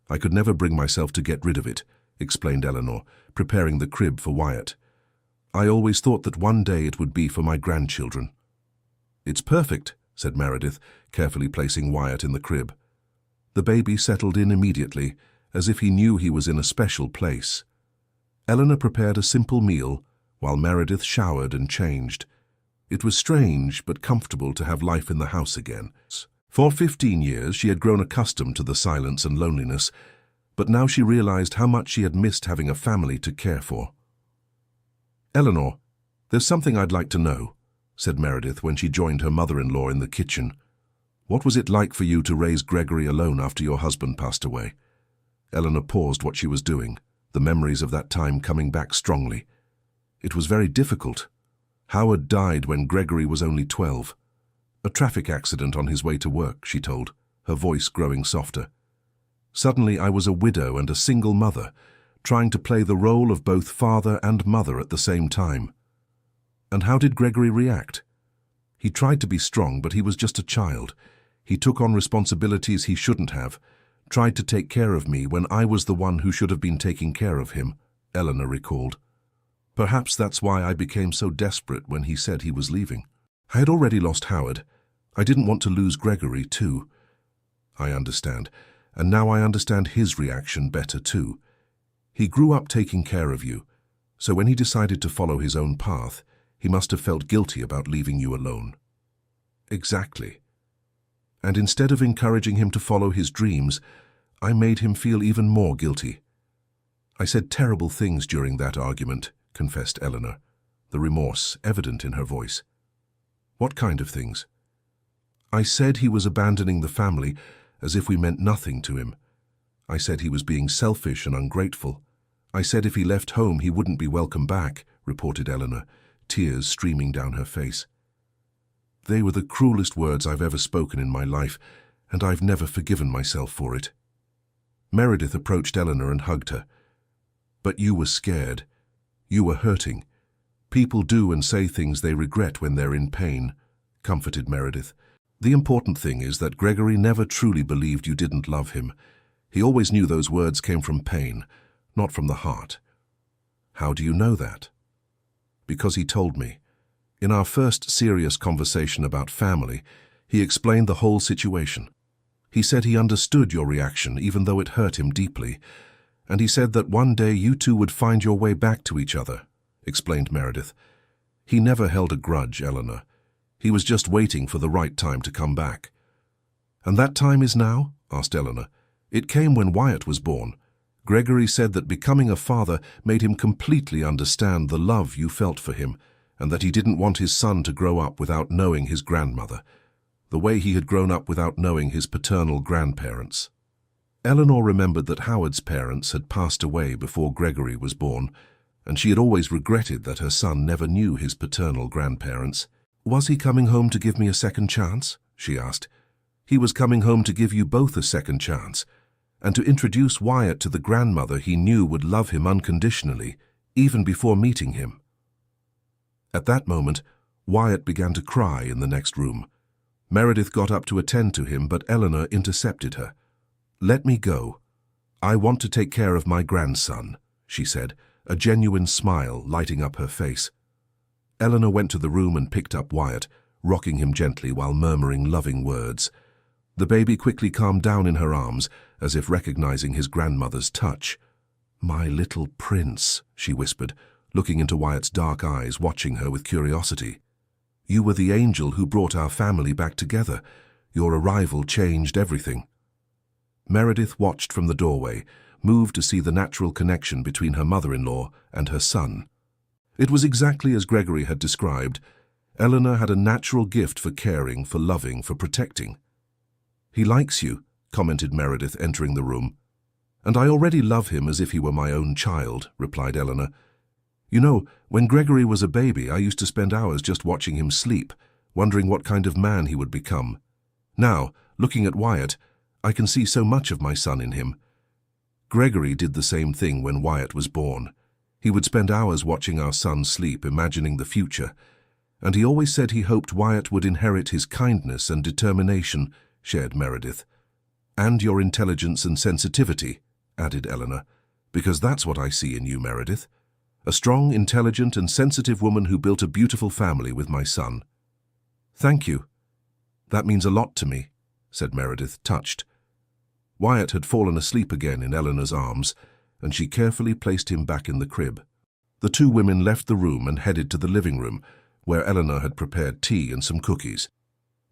I could never bring myself to get rid of it," explained Eleanor, preparing the crib for Wyatt. "I always thought that one day it would be for my grandchildren." "It's perfect," said Meredith, carefully placing Wyatt in the crib. The baby settled in immediately, as if he knew he was in a special place. Eleanor prepared a simple meal, while Meredith showered and changed. It was strange but comfortable to have life in the house again. For 15 years she had grown accustomed to the silence and loneliness, but now she realized how much she had missed having a family to care for. "Eleanor, there's something I'd like to know," said Meredith when she joined her mother-in-law in the kitchen. "What was it like for you to raise Gregory alone after your husband passed away?" Eleanor paused what she was doing, the memories of that time coming back strongly. "It was very difficult. Howard died when Gregory was only 12. A traffic accident on his way to work," she told, her voice growing softer. "Suddenly I was a widow and a single mother, trying to play the role of both father and mother at the same time." "And how did Gregory react?" "He tried to be strong, but he was just a child. He took on responsibilities he shouldn't have, tried to take care of me when I was the one who should have been taking care of him," Eleanor recalled. "Perhaps that's why I became so desperate when he said he was leaving. I had already lost Howard. I didn't want to lose Gregory, too." "I understand, and now I understand his reaction better, too. He grew up taking care of you, so when he decided to follow his own path, he must have felt guilty about leaving you alone." "Exactly. And instead of encouraging him to follow his dreams, I made him feel even more guilty. I said terrible things during that argument," confessed Eleanor, the remorse evident in her voice. "What kind of things?" "I said he was abandoning the family as if we meant nothing to him. I said he was being selfish and ungrateful. I said if he left home he wouldn't be welcome back," reported Eleanor, tears streaming down her face. "They were the cruelest words I've ever spoken in my life, and I've never forgiven myself for it." Meredith approached Eleanor and hugged her. "But you were scared. You were hurting. People do and say things they regret when they're in pain," comforted Meredith. "The important thing is that Gregory never truly believed you didn't love him. He always knew those words came from pain, not from the heart." "How do you know that?" "Because he told me. In our first serious conversation about family, he explained the whole situation. He said he understood your reaction, even though it hurt him deeply, and he said that one day you two would find your way back to each other," explained Meredith. "He never held a grudge, Eleanor. He was just waiting for the right time to come back." "And that time is now?" asked Eleanor. "It came when Wyatt was born. Gregory said that becoming a father made him completely understand the love you felt for him, and that he didn't want his son to grow up without knowing his grandmother. the way he had grown up without knowing his paternal grandparents. Eleanor remembered that Howard's parents had passed away before Gregory was born, and she had always regretted that her son never knew his paternal grandparents. "Was he coming home to give me a second chance?" she asked. "He was coming home to give you both a second chance, and to introduce Wyatt to the grandmother he knew would love him unconditionally, even before meeting him." At that moment, Wyatt began to cry in the next room. Meredith got up to attend to him, but Eleanor intercepted her. "Let me go. I want to take care of my grandson," she said, a genuine smile lighting up her face. Eleanor went to the room and picked up Wyatt, rocking him gently while murmuring loving words. The baby quickly calmed down in her arms, as if recognizing his grandmother's touch. "My little prince," she whispered, looking into Wyatt's dark eyes, watching her with curiosity. "You were the angel who brought our family back together. Your arrival changed everything." Meredith watched from the doorway, moved to see the natural connection between her mother-in-law and her son. It was exactly as Gregory had described. Eleanor had a natural gift for caring, for loving, for protecting. "He likes you," commented Meredith, entering the room. "And I already love him as if he were my own child," replied Eleanor. "You know, when Gregory was a baby, I used to spend hours just watching him sleep, wondering what kind of man he would become. Now, looking at Wyatt, I can see so much of my son in him." Gregory did the same thing when Wyatt was born. He would spend hours watching our son sleep, imagining the future. And he always said he hoped Wyatt would inherit his kindness and determination, shared Meredith. "And your intelligence and sensitivity," added Eleanor, "because that's what I see in you, Meredith. A strong, intelligent, and sensitive woman who built a beautiful family with my son." "Thank you. That means a lot to me," said Meredith, touched. Wyatt had fallen asleep again in Eleanor's arms, and she carefully placed him back in the crib. The two women left the room and headed to the living room, where Eleanor had prepared tea and some cookies.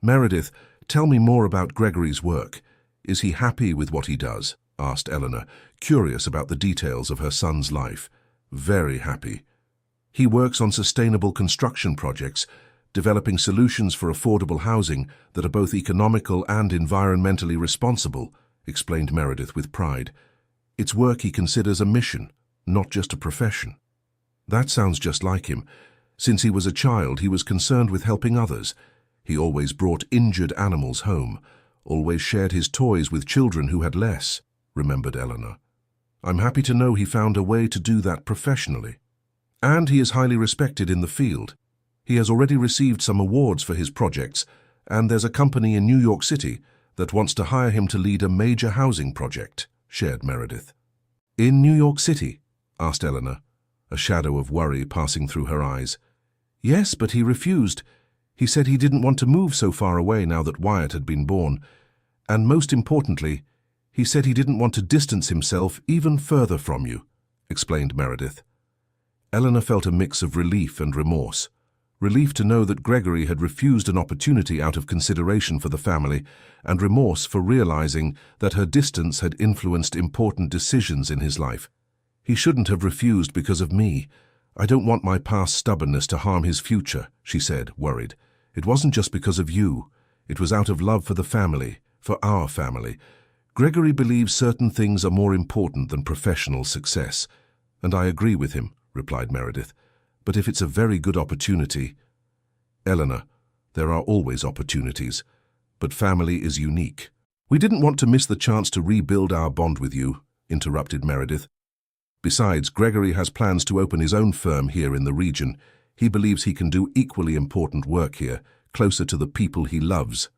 "Meredith, tell me more about Gregory's work. Is he happy with what he does?" asked Eleanor, curious about the details of her son's life. "Very happy. He works on sustainable construction projects, developing solutions for affordable housing that are both economical and environmentally responsible," explained Meredith with pride. "It's work he considers a mission, not just a profession." "That sounds just like him. Since he was a child, he was concerned with helping others. He always brought injured animals home, always shared his toys with children who had less," remembered Eleanor. "I'm happy to know he found a way to do that professionally. And he is highly respected in the field. He has already received some awards for his projects, and there's a company in New York City that wants to hire him to lead a major housing project," shared Meredith. "In New York City?" asked Eleanor, a shadow of worry passing through her eyes. "Yes, but he refused. He said he didn't want to move so far away now that Wyatt had been born. And most importantly, he said he didn't want to distance himself even further from you," explained Meredith. Eleanor felt a mix of relief and remorse. Relief to know that Gregory had refused an opportunity out of consideration for the family, and remorse for realizing that her distance had influenced important decisions in his life. "He shouldn't have refused because of me. I don't want my past stubbornness to harm his future," she said, worried. "It wasn't just because of you. It was out of love for the family, for our family. Gregory believes certain things are more important than professional success." "And I agree with him," replied Meredith. "But if it's a very good opportunity—" "Eleanor, there are always opportunities, but family is unique." "We didn't want to miss the chance to rebuild our bond with you," interrupted Meredith. "Besides, Gregory has plans to open his own firm here in the region. He believes he can do equally important work here, closer to the people he loves."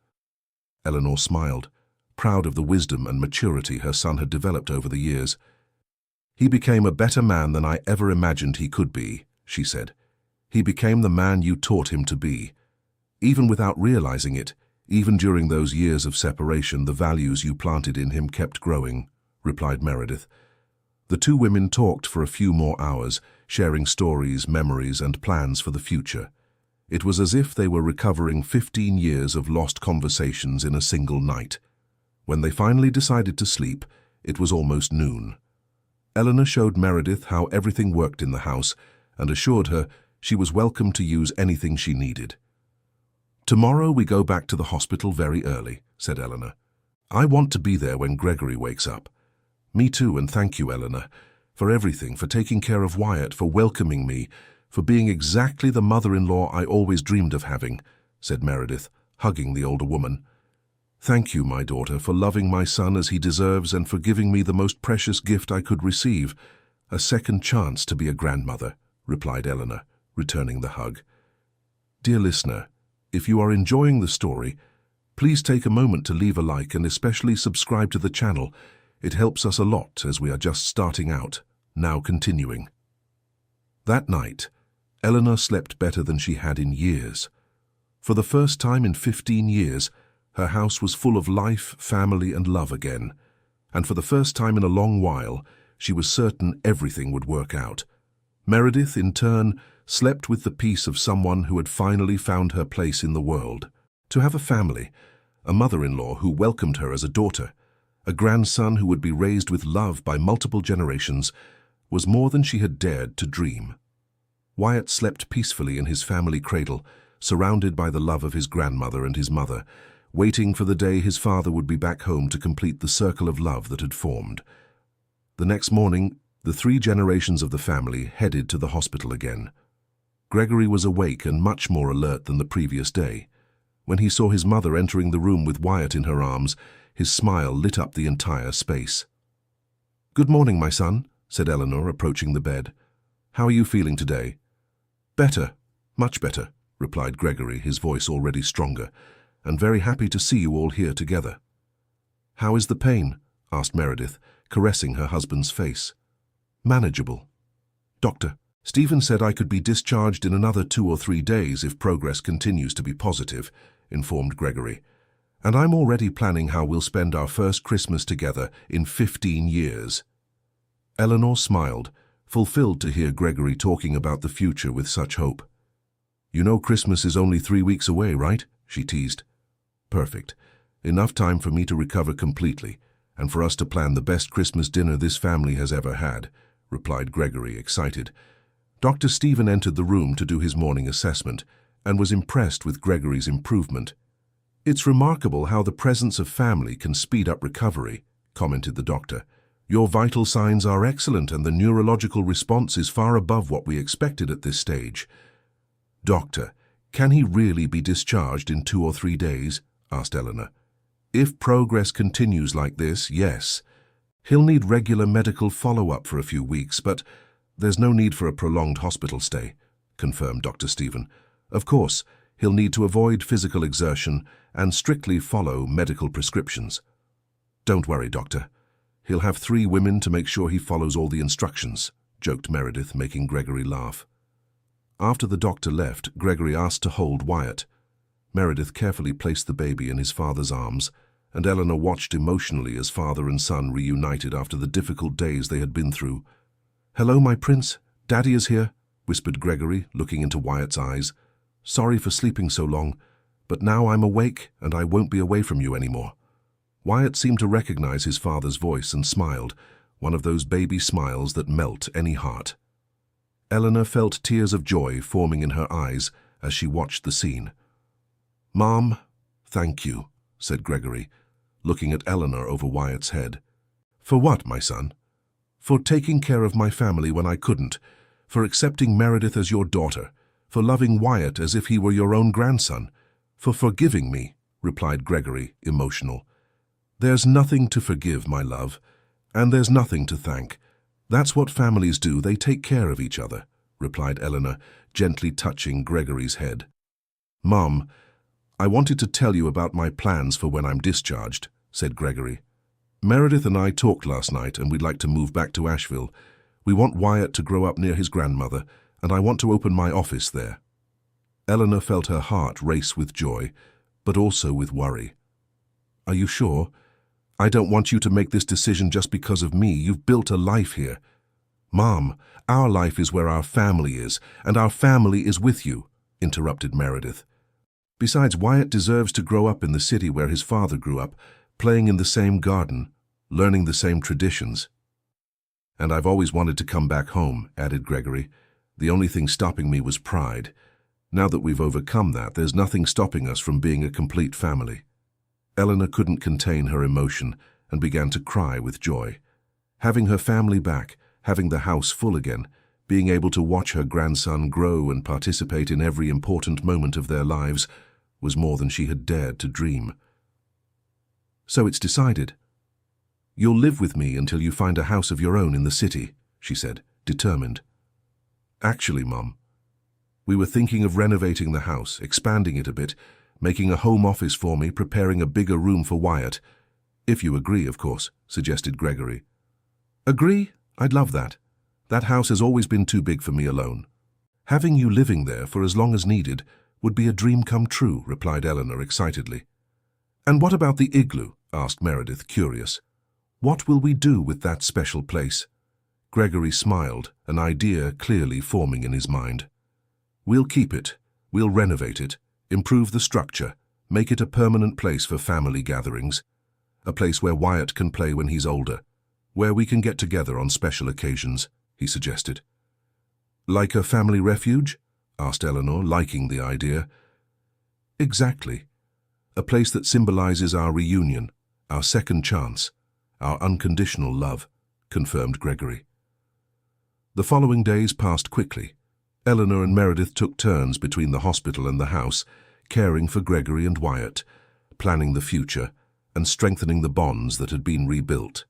Eleanor smiled, proud of the wisdom and maturity her son had developed over the years. "He became a better man than I ever imagined he could be," she said. "He became the man you taught him to be. Even without realizing it, even during those years of separation, the values you planted in him kept growing," replied Meredith. The two women talked for a few more hours, sharing stories, memories, and plans for the future. It was as if they were recovering 15 years of lost conversations in a single night. When they finally decided to sleep, it was almost noon. Eleanor showed Meredith how everything worked in the house and assured her she was welcome to use anything she needed. Tomorrow we go back to the hospital very early, said Eleanor. I want to be there when Gregory wakes up. Me too, and thank you, Eleanor, for everything, for taking care of Wyatt, for welcoming me, for being exactly the mother-in-law I always dreamed of having, said Meredith, hugging the older woman. Thank you, my daughter, for loving my son as he deserves and for giving me the most precious gift I could receive, a second chance to be a grandmother, replied Eleanor, returning the hug. Dear listener, if you are enjoying the story, please take a moment to leave a like and especially subscribe to the channel. It helps us a lot as we are just starting out, now continuing. That night, Eleanor slept better than she had in years. For the first time in 15 years, her house was full of life, family, and love again. And for the first time in a long while, she was certain everything would work out. Meredith, in turn, slept with the peace of someone who had finally found her place in the world. To have a family, a mother-in-law who welcomed her as a daughter, a grandson who would be raised with love by multiple generations, was more than she had dared to dream. Wyatt slept peacefully in his family cradle, surrounded by the love of his grandmother and his mother, waiting for the day his father would be back home to complete the circle of love that had formed. The next morning, the 3 generations of the family headed to the hospital again. Gregory was awake and much more alert than the previous day. When he saw his mother entering the room with Wyatt in her arms, his smile lit up the entire space. "Good morning, my son," said Eleanor, approaching the bed. "How are you feeling today?" "Better, much better," replied Gregory, his voice already stronger, "and very happy to see you all here together." "How is the pain?" asked Meredith, caressing her husband's face. "Manageable. Doctor, Stephen said I could be discharged in another 2 or 3 days if progress continues to be positive," informed Gregory. "And I'm already planning how we'll spend our first Christmas together in 15 years. Eleanor smiled, fulfilled to hear Gregory talking about the future with such hope. "You know Christmas is only 3 weeks away, right?" she teased. "Perfect. Enough time for me to recover completely, and for us to plan the best Christmas dinner this family has ever had," replied Gregory, excited. Dr. Stephen entered the room to do his morning assessment and was impressed with Gregory's improvement. "It's remarkable how the presence of family can speed up recovery," commented the doctor. "Your vital signs are excellent and the neurological response is far above what we expected at this stage." "Doctor, can he really be discharged in 2 or 3 days?" asked Eleanor. "If progress continues like this, yes. He'll need regular medical follow-up for a few weeks, but there's no need for a prolonged hospital stay," confirmed Dr. Stephen. "Of course, he'll need to avoid physical exertion and strictly follow medical prescriptions." "Don't worry, Doctor. He'll have 3 women to make sure he follows all the instructions," joked Meredith, making Gregory laugh. After the doctor left, Gregory asked to hold Wyatt. Meredith carefully placed the baby in his father's arms, and Eleanor watched emotionally as father and son reunited after the difficult days they had been through. "Hello, my prince. Daddy is here," whispered Gregory, looking into Wyatt's eyes. "Sorry for sleeping so long, but now I'm awake and I won't be away from you anymore." Wyatt seemed to recognize his father's voice and smiled, one of those baby smiles that melt any heart. Eleanor felt tears of joy forming in her eyes as she watched the scene. "Mom, thank you," said Gregory, looking at Eleanor over Wyatt's head. "For what, my son?" "For taking care of my family when I couldn't, for accepting Meredith as your daughter, for loving Wyatt as if he were your own grandson, for forgiving me," replied Gregory, emotional. "There's nothing to forgive, my love, and there's nothing to thank. That's what families do, they take care of each other," replied Eleanor, gently touching Gregory's head. "Mom, I wanted to tell you about my plans for when I'm discharged," said Gregory. "Meredith and I talked last night and we'd like to move back to Asheville. We want Wyatt to grow up near his grandmother, and I want to open my office there." Eleanor felt her heart race with joy, but also with worry. "Are you sure? I don't want you to make this decision just because of me. You've built a life here." "Mom, our life is where our family is, and our family is with you," interrupted Meredith. "Besides, Wyatt deserves to grow up in the city where his father grew up, playing in the same garden, learning the same traditions." "And I've always wanted to come back home," added Gregory. "The only thing stopping me was pride. Now that we've overcome that, there's nothing stopping us from being a complete family." Eleanor couldn't contain her emotion and began to cry with joy. Having her family back, having the house full again, being able to watch her grandson grow and participate in every important moment of their lives was more than she had dared to dream. "So it's decided. You'll live with me until you find a house of your own in the city," she said, determined. "Actually, Mum, we were thinking of renovating the house, expanding it a bit, making a home office for me, preparing a bigger room for Wyatt. If you agree, of course," suggested Gregory. "Agree? I'd love that. That house has always been too big for me alone. Having you living there for as long as needed would be a dream come true," replied Eleanor excitedly. "And what about the igloo?" asked Meredith, curious. "What will we do with that special place?" Gregory smiled, an idea clearly forming in his mind. "We'll keep it. We'll renovate it, improve the structure, make it a permanent place for family gatherings. A place where Wyatt can play when he's older, where we can get together on special occasions," he suggested. "Like a family refuge?" asked Eleanor, liking the idea. "Exactly. A place that symbolizes our reunion, our second chance, our unconditional love," confirmed Gregory. The following days passed quickly. Eleanor and Meredith took turns between the hospital and the house, caring for Gregory and Wyatt, planning the future, and strengthening the bonds that had been rebuilt.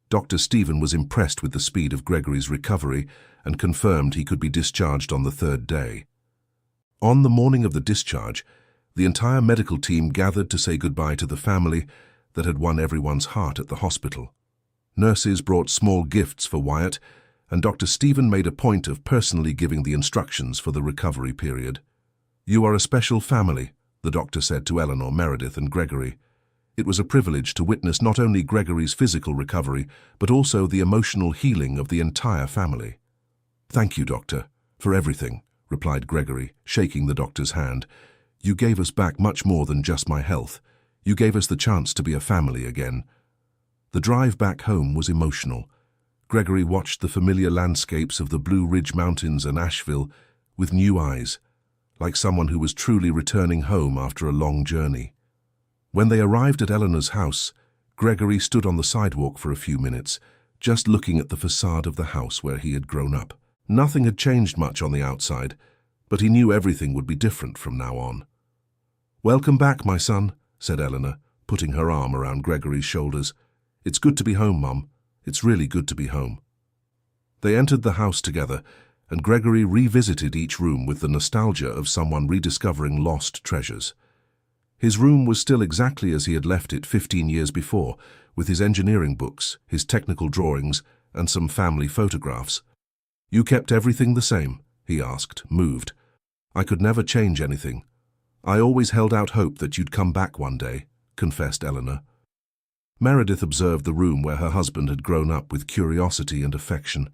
Dr. Stephen was impressed with the speed of Gregory's recovery and confirmed he could be discharged on the third day. On the morning of the discharge, the entire medical team gathered to say goodbye to the family that had won everyone's heart at the hospital. Nurses brought small gifts for Wyatt, and Dr. Stephen made a point of personally giving the instructions for the recovery period. "You are a special family," the doctor said to Eleanor, Meredith, and Gregory. It was a privilege to witness not only Gregory's physical recovery, but also the emotional healing of the entire family. "Thank you, Doctor, for everything," replied Gregory, shaking the doctor's hand. "You gave us back much more than just my health. You gave us the chance to be a family again." The drive back home was emotional. Gregory watched the familiar landscapes of the Blue Ridge Mountains and Asheville with new eyes, like someone who was truly returning home after a long journey. When they arrived at Eleanor's house, Gregory stood on the sidewalk for a few minutes, just looking at the facade of the house where he had grown up. Nothing had changed much on the outside, but he knew everything would be different from now on. "Welcome back, my son," said Eleanor, putting her arm around Gregory's shoulders. "It's good to be home, Mum. It's really good to be home." They entered the house together, and Gregory revisited each room with the nostalgia of someone rediscovering lost treasures. His room was still exactly as he had left it 15 years before, with his engineering books, his technical drawings, and some family photographs. "You kept everything the same?" he asked, moved. "I could never change anything. I always held out hope that you'd come back one day," confessed Eleanor. Meredith observed the room where her husband had grown up with curiosity and affection.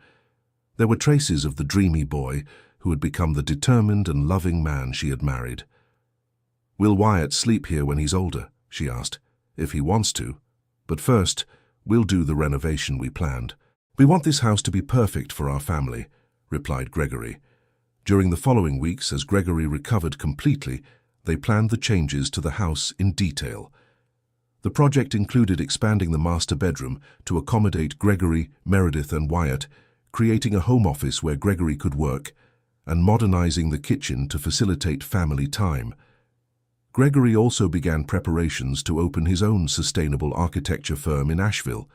There were traces of the dreamy boy who had become the determined and loving man she had married. "Will Wyatt sleep here when he's older?" she asked. "If he wants to. But first, we'll do the renovation we planned." "We want this house to be perfect for our family," replied Gregory. During the following weeks, as Gregory recovered completely, they planned the changes to the house in detail. The project included expanding the master bedroom to accommodate Gregory, Meredith, and Wyatt, creating a home office where Gregory could work, and modernizing the kitchen to facilitate family time. Gregory also began preparations to open his own sustainable architecture firm in Asheville.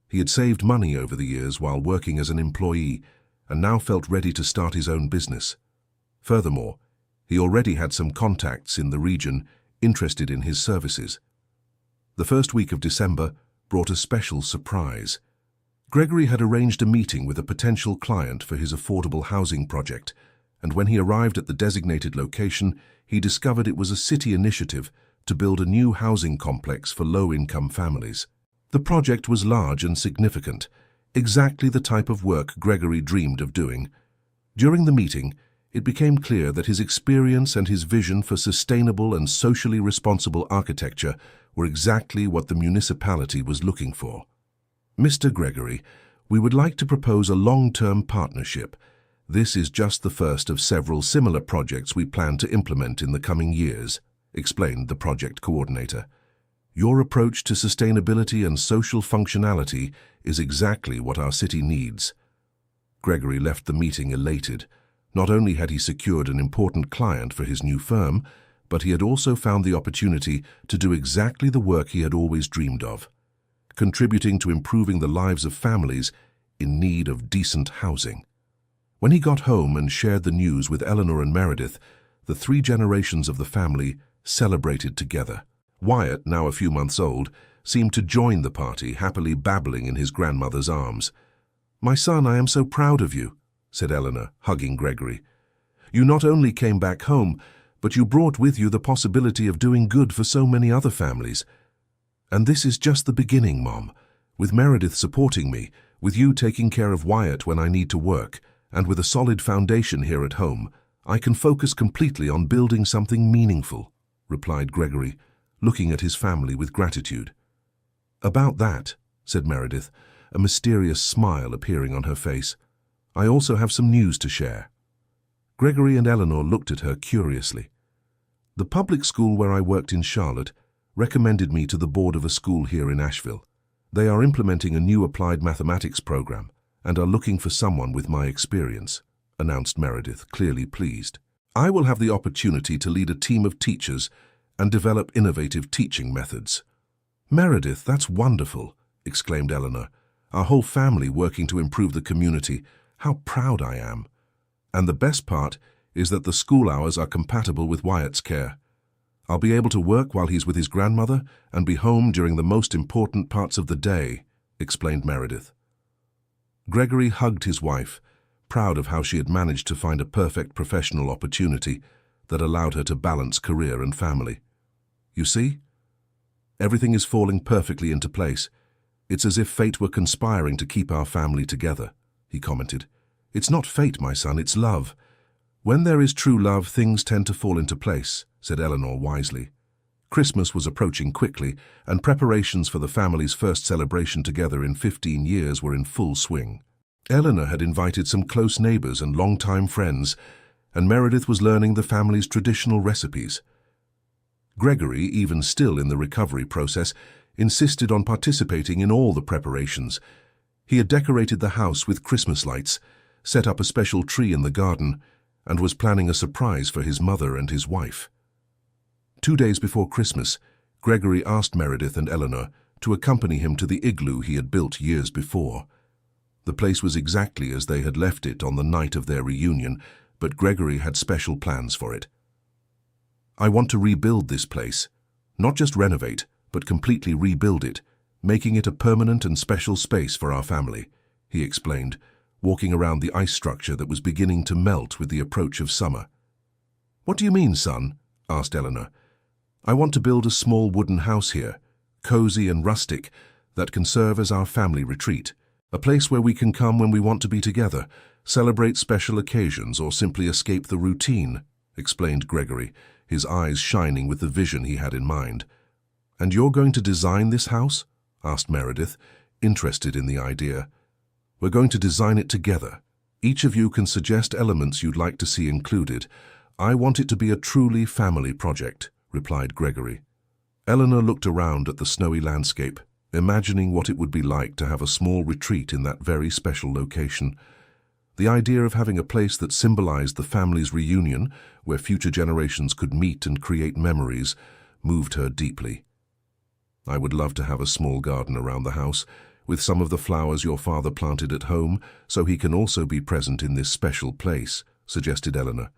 He had saved money over the years while working as an employee, and now felt ready to start his own business. Furthermore, he already had some contacts in the region interested in his services. The first week of December brought a special surprise. Gregory had arranged a meeting with a potential client for his affordable housing project, and when he arrived at the designated location, he discovered it was a city initiative to build a new housing complex for low-income families. The project was large and significant, exactly the type of work Gregory dreamed of doing. During the meeting, it became clear that his experience and his vision for sustainable and socially responsible architecture were exactly what the municipality was looking for. "Mr. Gregory, we would like to propose a long-term partnership. This is just the first of several similar projects we plan to implement in the coming years, explained the project coordinator. Your approach to sustainability and social functionality is exactly what our city needs. Gregory left the meeting elated. Not only had he secured an important client for his new firm, but he had also found the opportunity to do exactly the work he had always dreamed of, contributing to improving the lives of families in need of decent housing. When he got home and shared the news with Eleanor and Meredith, the 3 generations of the family celebrated together. Wyatt, now a few months old, seemed to join the party, happily babbling in his grandmother's arms. "My son, I am so proud of you," said Eleanor, hugging Gregory. "You not only came back home, but you brought with you the possibility of doing good for so many other families. And this is just the beginning, Mom. With Meredith supporting me, with you taking care of Wyatt when I need to work, and with a solid foundation here at home, I can focus completely on building something meaningful," replied Gregory, looking at his family with gratitude. "About that," said Meredith, a mysterious smile appearing on her face, "I also have some news to share." Gregory and Eleanor looked at her curiously. "The public school where I worked in Charlotte recommended me to the board of a school here in Asheville. They are implementing a new applied mathematics program and are looking for someone with my experience," announced Meredith, clearly pleased. "I will have the opportunity to lead a team of teachers and develop innovative teaching methods." "Meredith, that's wonderful," exclaimed Eleanor. "Our whole family working to improve the community. How proud I am. And the best part is that the school hours are compatible with Wyatt's care. I'll be able to work while he's with his grandmother and be home during the most important parts of the day," explained Meredith. Gregory hugged his wife, proud of how she had managed to find a perfect professional opportunity that allowed her to balance career and family. "You see? Everything is falling perfectly into place. It's as if fate were conspiring to keep our family together," he commented. "It's not fate, my son, it's love. When there is true love, things tend to fall into place," said Eleanor wisely. Christmas was approaching quickly, and preparations for the family's first celebration together in 15 years were in full swing. Eleanor had invited some close neighbors and longtime friends, and Meredith was learning the family's traditional recipes. Gregory, even still in the recovery process, insisted on participating in all the preparations. He had decorated the house with Christmas lights, set up a special tree in the garden, and was planning a surprise for his mother and his wife. 2 days before Christmas, Gregory asked Meredith and Eleanor to accompany him to the igloo he had built years before. The place was exactly as they had left it on the night of their reunion, but Gregory had special plans for it. "I want to rebuild this place, not just renovate, but completely rebuild it, making it a permanent and special space for our family," he explained, walking around the ice structure that was beginning to melt with the approach of summer. "What do you mean, son?" asked Eleanor. "I want to build a small wooden house here, cozy and rustic, that can serve as our family retreat, a place where we can come when we want to be together, celebrate special occasions, or simply escape the routine," explained Gregory, his eyes shining with the vision he had in mind. "And you're going to design this house?" asked Meredith, interested in the idea. "We're going to design it together. Each of you can suggest elements you'd like to see included. I want it to be a truly family project," replied Gregory. Eleanor looked around at the snowy landscape, imagining what it would be like to have a small retreat in that very special location. The idea of having a place that symbolized the family's reunion, where future generations could meet and create memories, moved her deeply. "I would love to have a small garden around the house, with some of the flowers your father planted at home, so he can also be present in this special place," suggested Eleanor.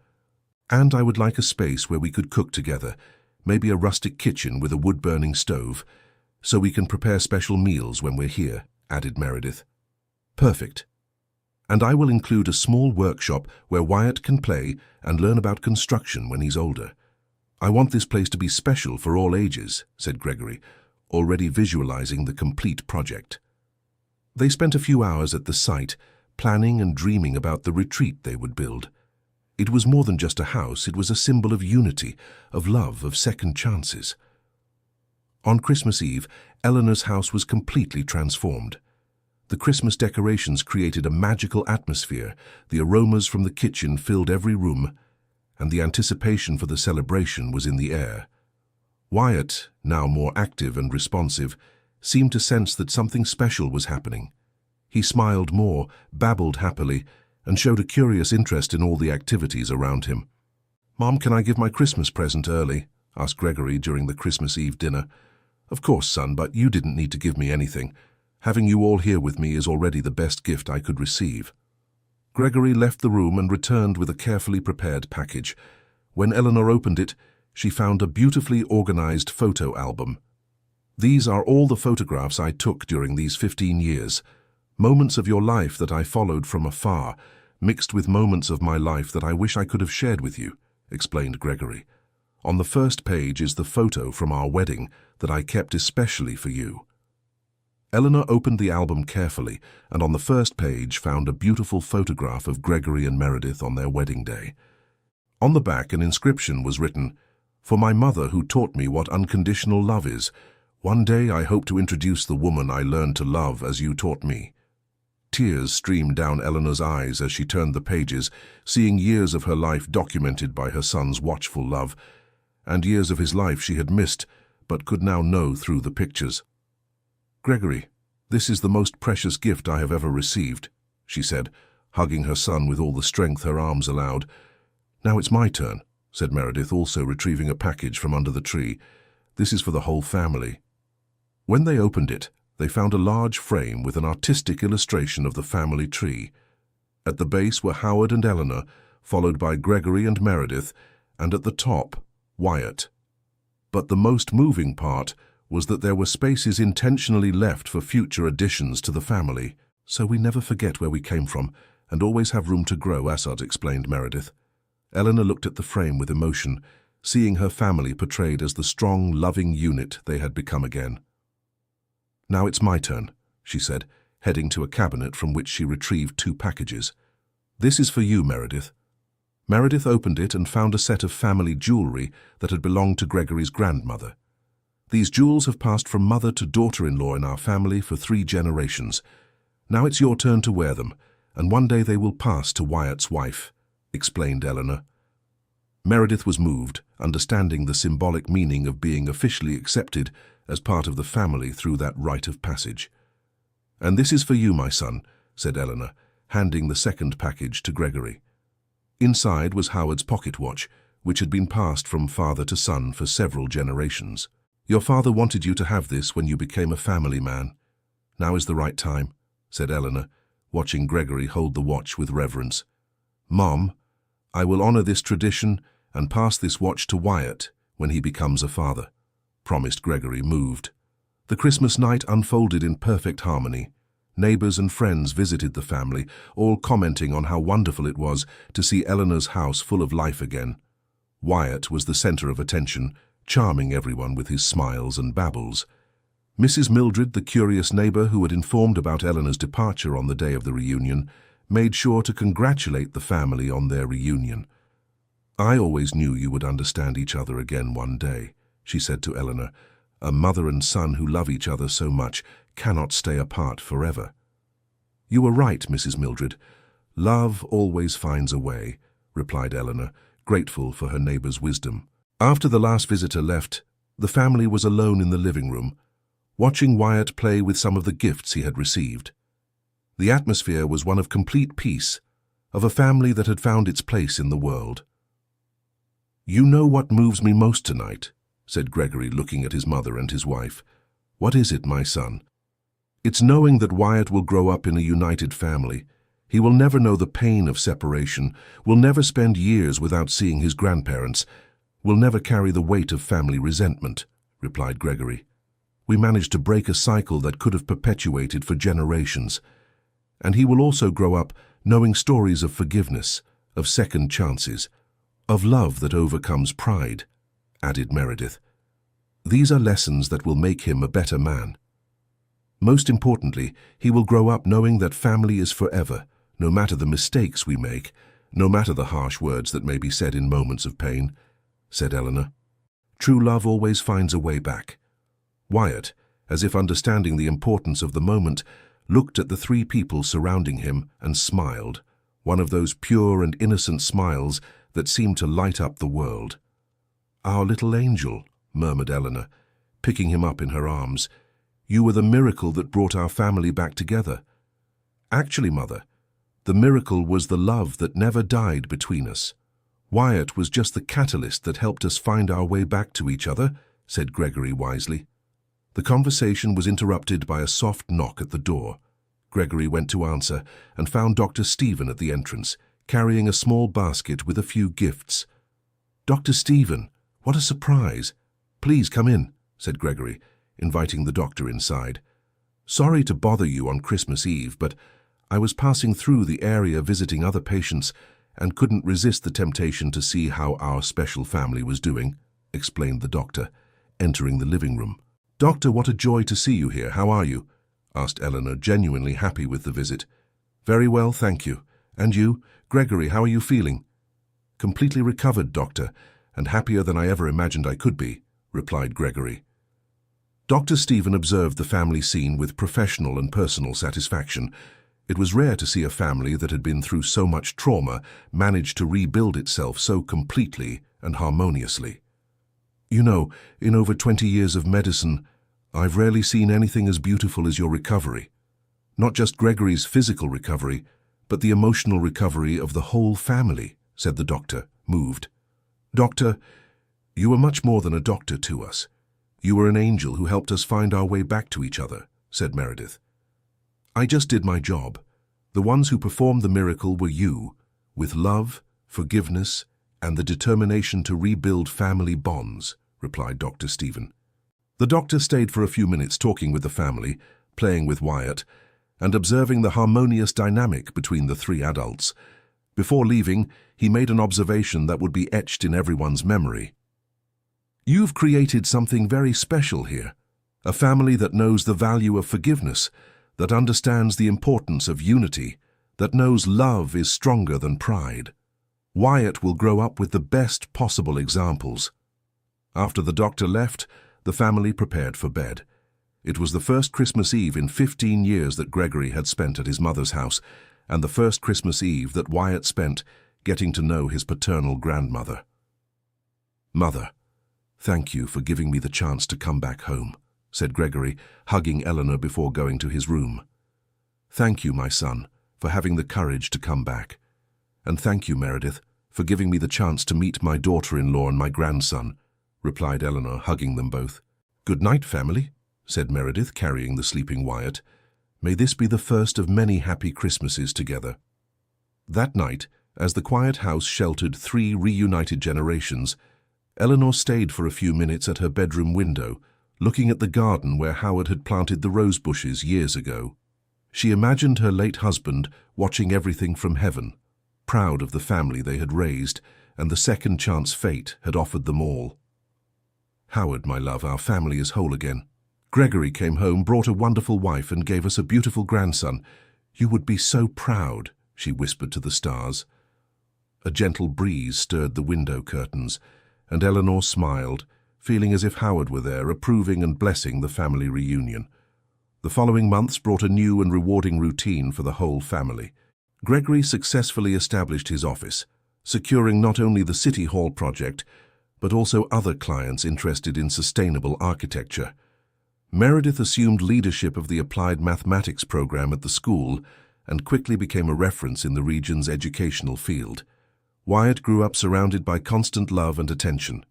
"And I would like a space where we could cook together, maybe a rustic kitchen with a wood-burning stove, so we can prepare special meals when we're here," added Meredith. "Perfect. And I will include a small workshop where Wyatt can play and learn about construction when he's older. I want this place to be special for all ages," said Gregory, already visualizing the complete project. They spent a few hours at the site, planning and dreaming about the retreat they would build. It was more than just a house, it was a symbol of unity, of love, of second chances. On Christmas Eve, Eleanor's house was completely transformed. The Christmas decorations created a magical atmosphere, the aromas from the kitchen filled every room, and the anticipation for the celebration was in the air. Wyatt, now more active and responsive, seemed to sense that something special was happening. He smiled more, babbled happily, and showed a curious interest in all the activities around him. "Mom, can I give my Christmas present early?" asked Gregory during the Christmas Eve dinner. "Of course, son, but you didn't need to give me anything. Having you all here with me is already the best gift I could receive." Gregory left the room and returned with a carefully prepared package. When Eleanor opened it, she found a beautifully organized photo album. "These are all the photographs I took during these 15 years. Moments of your life that I followed from afar, mixed with moments of my life that I wish I could have shared with you," explained Gregory. "On the first page is the photo from our wedding that I kept especially for you." Eleanor opened the album carefully and on the first page found a beautiful photograph of Gregory and Meredith on their wedding day. On the back, an inscription was written, "For my mother who taught me what unconditional love is. One day I hope to introduce the woman I learned to love as you taught me." Tears streamed down Eleanor's eyes as she turned the pages, seeing years of her life documented by her son's watchful love, and years of his life she had missed but could now know through the pictures. "Gregory, this is the most precious gift I have ever received," she said, hugging her son with all the strength her arms allowed. "Now it's my turn," said Meredith, also retrieving a package from under the tree. "This is for the whole family." When they opened it, they found a large frame with an artistic illustration of the family tree. At the base were Howard and Eleanor, followed by Gregory and Meredith, and at the top, Wyatt. But the most moving part was that there were spaces intentionally left for future additions to the family. "So we never forget where we came from and always have room to grow," Assad explained Meredith. Eleanor looked at the frame with emotion, seeing her family portrayed as the strong, loving unit they had become again. "Now it's my turn," she said, heading to a cabinet from which she retrieved 2 packages. "This is for you, Meredith." Meredith opened it and found a set of family jewelry that had belonged to Gregory's grandmother. "These jewels have passed from mother to daughter-in-law in our family for 3 generations. Now it's your turn to wear them, and one day they will pass to Wyatt's wife," explained Eleanor. Meredith was moved, understanding the symbolic meaning of being officially accepted as part of the family through that rite of passage. "And this is for you, my son," said Eleanor, handing the second package to Gregory. Inside was Howard's pocket watch, which had been passed from father to son for several generations. "Your father wanted you to have this when you became a family man. Now is the right time," said Eleanor, watching Gregory hold the watch with reverence. "Mom, I will honor this tradition and pass this watch to Wyatt when he becomes a father," promised Gregory, moved. The Christmas night unfolded in perfect harmony. Neighbors and friends visited the family, all commenting on how wonderful it was to see Eleanor's house full of life again. Wyatt was the center of attention, charming everyone with his smiles and babbles. Mrs. Mildred, the curious neighbor who had informed about Eleanor's departure on the day of the reunion, made sure to congratulate the family on their reunion. "I always knew you would understand each other again one day," she said to Eleanor. "A mother and son who love each other so much cannot stay apart forever." "You were right, Mrs. Mildred. Love always finds a way," replied Eleanor, grateful for her neighbor's wisdom. After the last visitor left, the family was alone in the living room, watching Wyatt play with some of the gifts he had received. The atmosphere was one of complete peace, of a family that had found its place in the world. "You know what moves me most tonight," said Gregory, looking at his mother and his wife. "What is it, my son?" "It's knowing that Wyatt will grow up in a united family. He will never know the pain of separation, will never spend years without seeing his grandparents, will never carry the weight of family resentment," replied Gregory. "We managed to break a cycle that could have perpetuated for generations. And he will also grow up knowing stories of forgiveness, of second chances, of love that overcomes pride," added Meredith. "These are lessons that will make him a better man. Most importantly, he will grow up knowing that family is forever, no matter the mistakes we make, no matter the harsh words that may be said in moments of pain," said Eleanor. "True love always finds a way back." Wyatt, as if understanding the importance of the moment, looked at the three people surrounding him and smiled, one of those pure and innocent smiles that seemed to light up the world. "Our little angel," murmured Eleanor, picking him up in her arms. "You were the miracle that brought our family back together." "Actually, Mother, the miracle was the love that never died between us. Wyatt was just the catalyst that helped us find our way back to each other," said Gregory wisely. The conversation was interrupted by a soft knock at the door. Gregory went to answer and found Dr. Stephen at the entrance, carrying a small basket with a few gifts. "Dr. Stephen, what a surprise! Please come in," said Gregory, inviting the doctor inside. "Sorry to bother you on Christmas Eve, but I was passing through the area visiting other patients and couldn't resist the temptation to see how our special family was doing," explained the doctor, entering the living room. "Doctor, what a joy to see you here. How are you?" asked Eleanor, genuinely happy with the visit. "Very well, thank you. And you, Gregory, how are you feeling?" "Completely recovered, doctor, and happier than I ever imagined I could be," replied Gregory. Dr. Stephen observed the family scene with professional and personal satisfaction. It was rare to see a family that had been through so much trauma manage to rebuild itself so completely and harmoniously. "You know, in over 20 years of medicine, I've rarely seen anything as beautiful as your recovery. Not just Gregory's physical recovery, but the emotional recovery of the whole family," said the doctor, moved. "Doctor, you were much more than a doctor to us. You were an angel who helped us find our way back to each other," said Meredith. "I just did my job. The ones who performed the miracle were you, with love, forgiveness, and the determination to rebuild family bonds," replied Dr. Stephen. The doctor stayed for a few minutes talking with the family, playing with Wyatt, and observing the harmonious dynamic between the three adults. Before leaving, he made an observation that would be etched in everyone's memory. "You've created something very special here, a family that knows the value of forgiveness, that understands the importance of unity, that knows love is stronger than pride. Wyatt will grow up with the best possible examples." After the doctor left, the family prepared for bed. It was the first Christmas Eve in 15 years that Gregory had spent at his mother's house, and the first Christmas Eve that Wyatt spent getting to know his paternal grandmother. "Mother, thank you for giving me the chance to come back home," said Gregory, hugging Eleanor before going to his room. "Thank you, my son, for having the courage to come back. And thank you, Meredith, for giving me the chance to meet my daughter-in-law and my grandson," replied Eleanor, hugging them both. "Good night, family," said Meredith, carrying the sleeping Wyatt. "May this be the first of many happy Christmases together." That night, as the quiet house sheltered 3 reunited generations, Eleanor stayed for a few minutes at her bedroom window, looking at the garden where Howard had planted the rose bushes years ago. She imagined her late husband watching everything from heaven, proud of the family they had raised and the second chance fate had offered them all. "Howard, my love, our family is whole again. Gregory came home, brought a wonderful wife, and gave us a beautiful grandson. You would be so proud," she whispered to the stars. A gentle breeze stirred the window curtains, and Eleanor smiled, feeling as if Howard were there, approving and blessing the family reunion. The following months brought a new and rewarding routine for the whole family. Gregory successfully established his office, securing not only the City Hall project, but also other clients interested in sustainable architecture. Meredith assumed leadership of the applied mathematics program at the school and quickly became a reference in the region's educational field. Wyatt grew up surrounded by constant love and attention.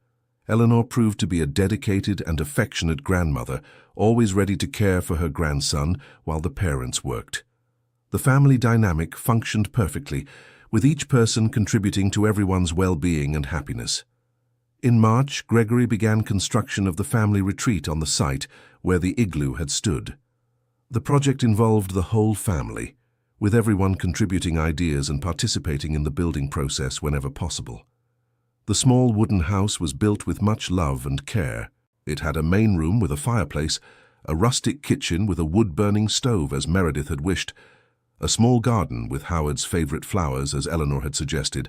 Eleanor proved to be a dedicated and affectionate grandmother, always ready to care for her grandson while the parents worked. The family dynamic functioned perfectly, with each person contributing to everyone's well-being and happiness. In March, Gregory began construction of the family retreat on the site where the Igloo had stood. The project involved the whole family, with everyone contributing ideas and participating in the building process whenever possible. The small wooden house was built with much love and care. It had a main room with a fireplace, a rustic kitchen with a wood-burning stove as Meredith had wished, a small garden with Howard's favorite flowers as Eleanor had suggested,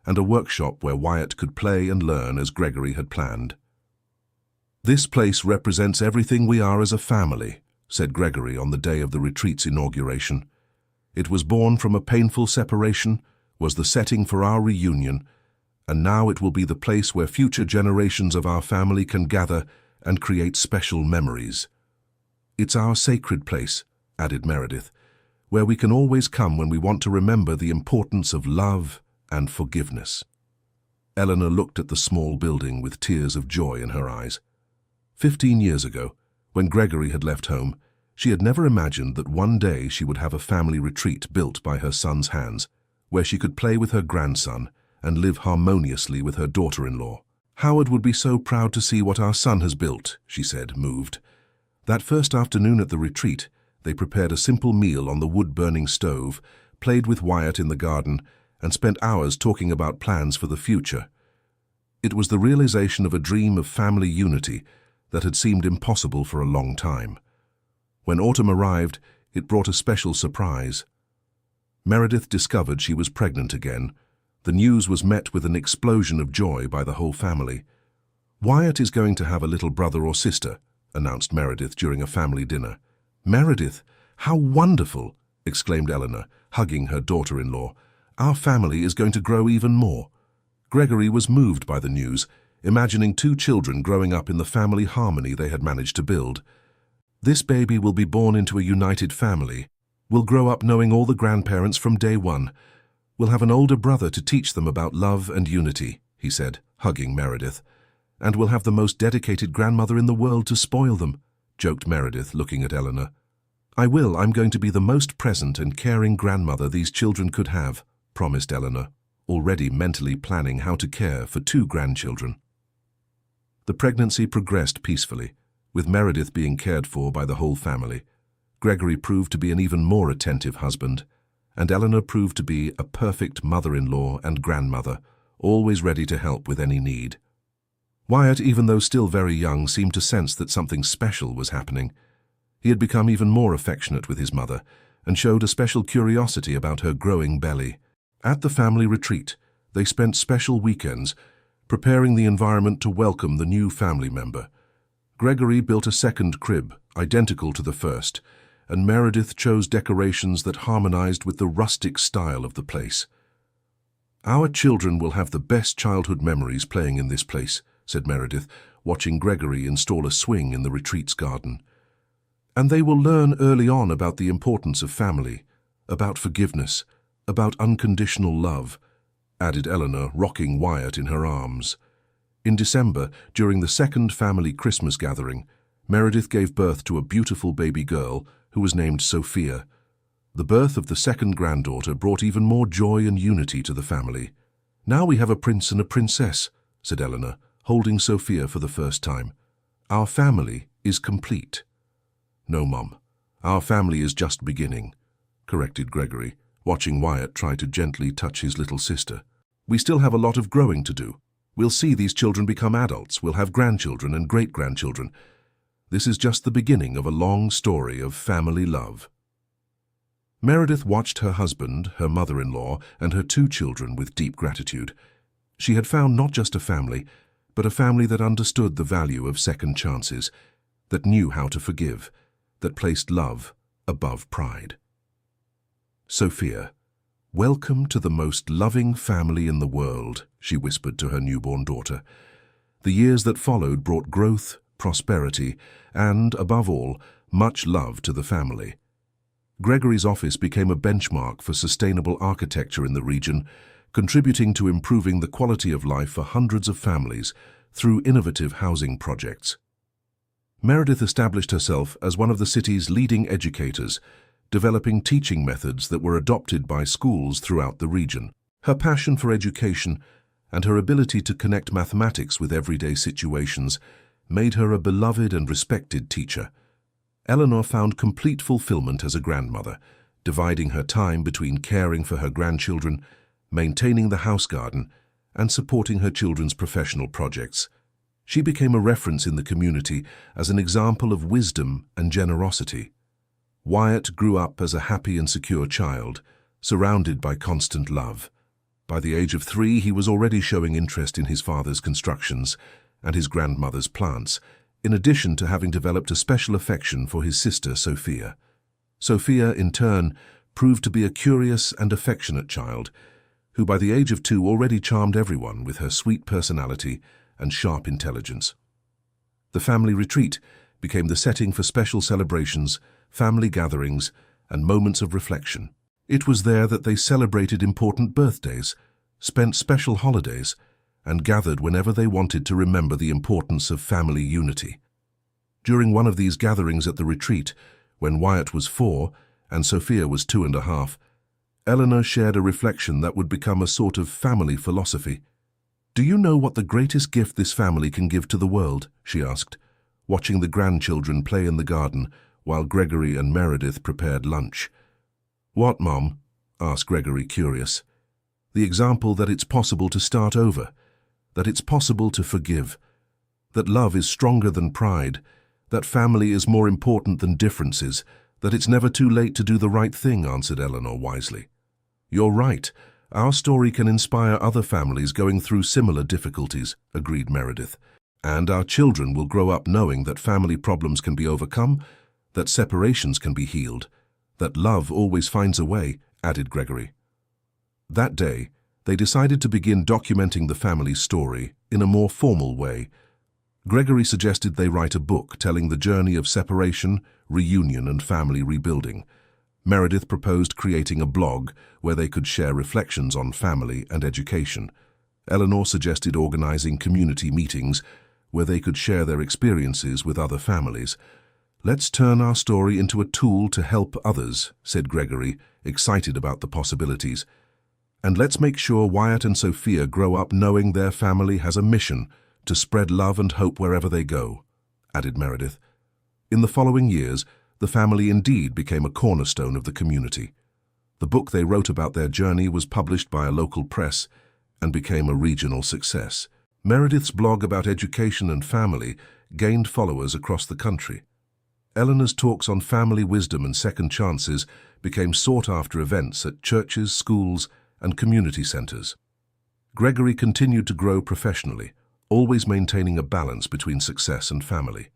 and a workshop where Wyatt could play and learn as Gregory had planned. "This place represents everything we are as a family," said Gregory on the day of the retreat's inauguration. It was born from a painful separation, was the setting for our reunion, and now it will be the place where future generations of our family can gather and create special memories. It's our sacred place, added Meredith, where we can always come when we want to remember the importance of love and forgiveness. Eleanor looked at the small building with tears of joy in her eyes. 15 years ago, when Gregory had left home, she had never imagined that one day she would have a family retreat built by her son's hands, where she could play with her grandson and live harmoniously with her daughter-in-law. "Howard would be so proud to see what our son has built," she said, moved. That first afternoon at the retreat, they prepared a simple meal on the wood-burning stove, played with Wyatt in the garden, and spent hours talking about plans for the future. It was the realization of a dream of family unity that had seemed impossible for a long time. When autumn arrived, it brought a special surprise. Meredith discovered she was pregnant again. The news was met with an explosion of joy by the whole family. "Wyatt is going to have a little brother or sister," announced Meredith during a family dinner. "Meredith, how wonderful!" exclaimed Eleanor, hugging her daughter-in-law. "Our family is going to grow even more." Gregory was moved by the news, imagining 2 children growing up in the family harmony they had managed to build. "This baby will be born into a united family. We'll grow up knowing all the grandparents from day one. We'll have an older brother to teach them about love and unity," he said, hugging Meredith. "And we'll have the most dedicated grandmother in the world to spoil them," joked Meredith, looking at Eleanor. I'm going to be the most present and caring grandmother these children could have," promised Eleanor, already mentally planning how to care for 2 grandchildren. The pregnancy progressed peacefully, with Meredith being cared for by the whole family. Gregory proved to be an even more attentive husband, and Eleanor proved to be a perfect mother-in-law and grandmother, always ready to help with any need. Wyatt, even though still very young, seemed to sense that something special was happening. He had become even more affectionate with his mother and showed a special curiosity about her growing belly. At the family retreat, they spent special weekends preparing the environment to welcome the new family member. Gregory built a second crib, identical to the first, and Meredith chose decorations that harmonized with the rustic style of the place. "Our children will have the best childhood memories playing in this place," said Meredith, watching Gregory install a swing in the retreat's garden. "And they will learn early on about the importance of family, about forgiveness, about unconditional love," added Eleanor, rocking Wyatt in her arms. In December, during the second family Christmas gathering, Meredith gave birth to a beautiful baby girl who was named Sophia. The birth of the second granddaughter brought even more joy and unity to the family. "Now we have a prince and a princess," said Eleanor, holding Sophia for the first time. "Our family is complete." "No, Mum, our family is just beginning," corrected Gregory, watching Wyatt try to gently touch his little sister. "We still have a lot of growing to do. We'll see these children become adults, we'll have grandchildren and great-grandchildren. This is just the beginning of a long story of family love." Meredith watched her husband, her mother-in-law, and her 2 children with deep gratitude. She had found not just a family, but a family that understood the value of second chances, that knew how to forgive, that placed love above pride. "Sophia, welcome to the most loving family in the world," she whispered to her newborn daughter. The years that followed brought growth, prosperity, and, above all, much love to the family. Gregory's office became a benchmark for sustainable architecture in the region, contributing to improving the quality of life for hundreds of families through innovative housing projects. Meredith established herself as one of the city's leading educators, developing teaching methods that were adopted by schools throughout the region. Her passion for education and her ability to connect mathematics with everyday situations made her a beloved and respected teacher. Eleanor found complete fulfillment as a grandmother, dividing her time between caring for her grandchildren, maintaining the house garden, and supporting her children's professional projects. She became a reference in the community as an example of wisdom and generosity. Wyatt grew up as a happy and secure child, surrounded by constant love. By the age of 3, he was already showing interest in his father's constructions and his grandmother's plants, in addition to having developed a special affection for his sister Sophia. Sophia, in turn, proved to be a curious and affectionate child, who by the age of 2 already charmed everyone with her sweet personality and sharp intelligence. The family retreat became the setting for special celebrations, family gatherings, and moments of reflection. It was there that they celebrated important birthdays, spent special holidays, and gathered whenever they wanted to remember the importance of family unity. During one of these gatherings at the retreat, when Wyatt was 4 and Sophia was 2.5, Eleanor shared a reflection that would become a sort of family philosophy. "Do you know what the greatest gift this family can give to the world?" she asked, watching the grandchildren play in the garden while Gregory and Meredith prepared lunch. "What, Mom?" asked Gregory, curious. "The example that it's possible to start over, that it's possible to forgive, that love is stronger than pride, that family is more important than differences, that it's never too late to do the right thing," answered Eleanor wisely. "You're right. Our story can inspire other families going through similar difficulties," agreed Meredith. "And our children will grow up knowing that family problems can be overcome, that separations can be healed, that love always finds a way," added Gregory. That day, they decided to begin documenting the family's story in a more formal way. Gregory suggested they write a book telling the journey of separation, reunion, and family rebuilding. Meredith proposed creating a blog where they could share reflections on family and education. Eleanor suggested organizing community meetings where they could share their experiences with other families. "Let's turn our story into a tool to help others," said Gregory, excited about the possibilities. "And let's make sure Wyatt and Sophia grow up knowing their family has a mission to spread love and hope wherever they go," added Meredith. In the following years, the family indeed became a cornerstone of the community. The book they wrote about their journey was published by a local press and became a regional success. Meredith's blog about education and family gained followers across the country. Eleanor's talks on family wisdom and second chances became sought-after events at churches, schools, and community centers. Gregory continued to grow professionally, always maintaining a balance between success and family.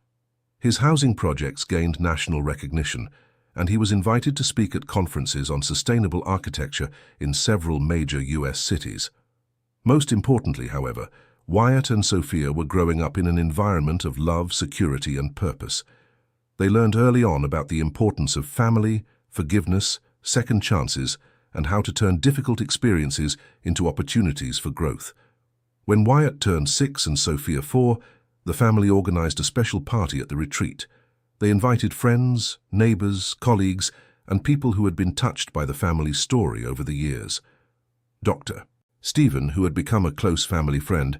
His housing projects gained national recognition, and he was invited to speak at conferences on sustainable architecture in several major U.S. cities. Most importantly, however, Wyatt and Sophia were growing up in an environment of love, security, and purpose. They learned early on about the importance of family, forgiveness, second chances, and how to turn difficult experiences into opportunities for growth. When Wyatt turned 6 and Sophia 4, the family organized a special party at the retreat. They invited friends, neighbors, colleagues, and people who had been touched by the family's story over the years. Dr. Stephen, who had become a close family friend,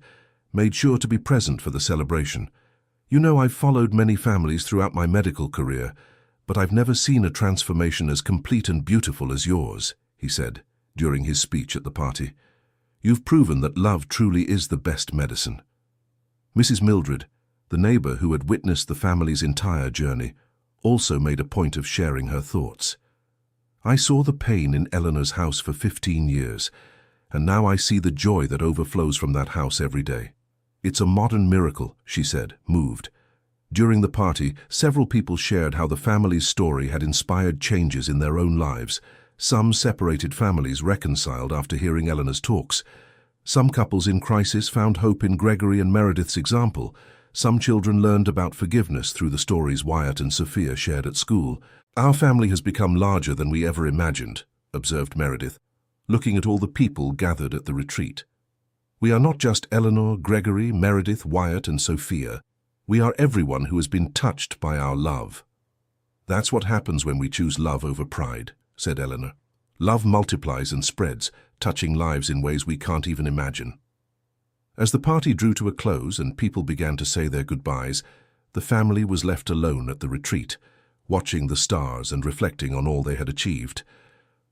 made sure to be present for the celebration. "You know, I've followed many families throughout my medical career, but I've never seen a transformation as complete and beautiful as yours," he said during his speech at the party. "You've proven that love truly is the best medicine." Mrs. Mildred, the neighbor who had witnessed the family's entire journey, also made a point of sharing her thoughts. "I saw the pain in Eleanor's house for 15 years, and now I see the joy that overflows from that house every day. It's a modern miracle," she said, moved. During the party, several people shared how the family's story had inspired changes in their own lives. Some separated families reconciled after hearing Eleanor's talks. Some couples in crisis found hope in Gregory and Meredith's example. Some children learned about forgiveness through the stories Wyatt and Sophia shared at school. "Our family has become larger than we ever imagined," observed Meredith, looking at all the people gathered at the retreat. "We are not just Eleanor, Gregory, Meredith, Wyatt, and Sophia. We are everyone who has been touched by our love." "That's what happens when we choose love over pride," said Eleanor. "Love multiplies and spreads, touching lives in ways we can't even imagine." As the party drew to a close and people began to say their goodbyes, the family was left alone at the retreat, watching the stars and reflecting on all they had achieved.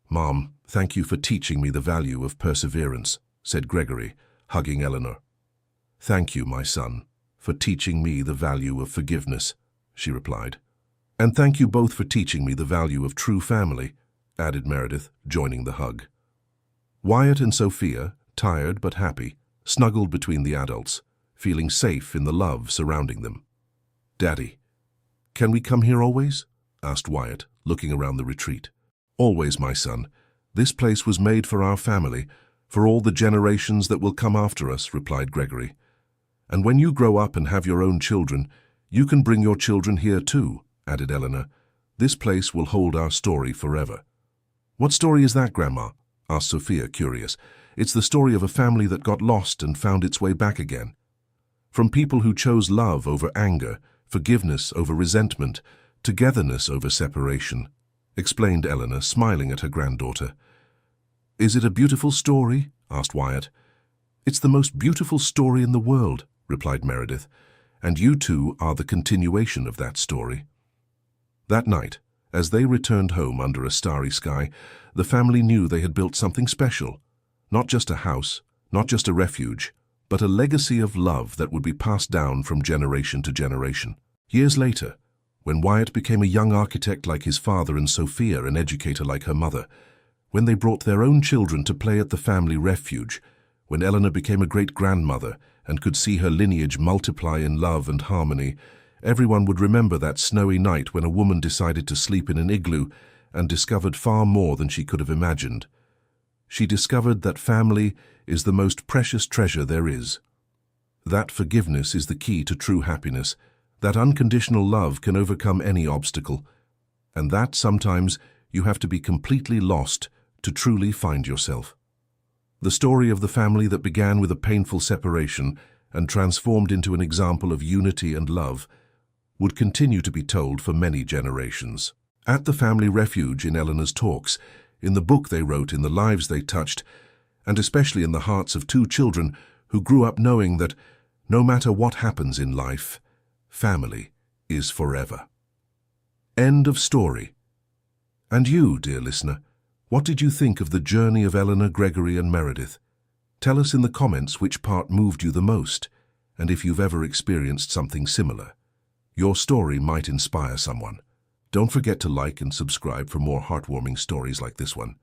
"Mom, thank you for teaching me the value of perseverance," said Gregory, hugging Eleanor. "Thank you, my son, for teaching me the value of forgiveness," she replied. "And thank you both for teaching me the value of true family," added Meredith, joining the hug. Wyatt and Sophia, tired but happy, snuggled between the adults, feeling safe in the love surrounding them. "Daddy, can we come here always?" asked Wyatt, looking around the retreat. "Always, my son. This place was made for our family, for all the generations that will come after us," replied Gregory. "And when you grow up and have your own children, you can bring your children here too," added Eleanor. "This place will hold our story forever." "What story is that, Grandma?" asked Sophia, curious. "It's the story of a family that got lost and found its way back again. From people who chose love over anger, forgiveness over resentment, togetherness over separation," explained Eleanor, smiling at her granddaughter. "Is it a beautiful story?" asked Wyatt. "It's the most beautiful story in the world," replied Meredith, "and you two are the continuation of that story." That night, as they returned home under a starry sky, the family knew they had built something special. Not just a house, not just a refuge, but a legacy of love that would be passed down from generation to generation. Years later, when Wyatt became a young architect like his father and Sophia an educator like her mother, when they brought their own children to play at the family refuge, when Eleanor became a great-grandmother and could see her lineage multiply in love and harmony, everyone would remember that snowy night when a woman decided to sleep in an igloo and discovered far more than she could have imagined. She discovered that family is the most precious treasure there is. That forgiveness is the key to true happiness, that unconditional love can overcome any obstacle, and that sometimes you have to be completely lost to truly find yourself. The story of the family that began with a painful separation and transformed into an example of unity and love would continue to be told for many generations. At the family refuge, in Eleanor's talks, in the book they wrote, in the lives they touched, and especially in the hearts of two children who grew up knowing that no matter what happens in life, family is forever. End of story. And you, dear listener, what did you think of the journey of Eleanor, Gregory and Meredith? Tell us in the comments which part moved you the most, and if you've ever experienced something similar. Your story might inspire someone. Don't forget to like and subscribe for more heartwarming stories like this one.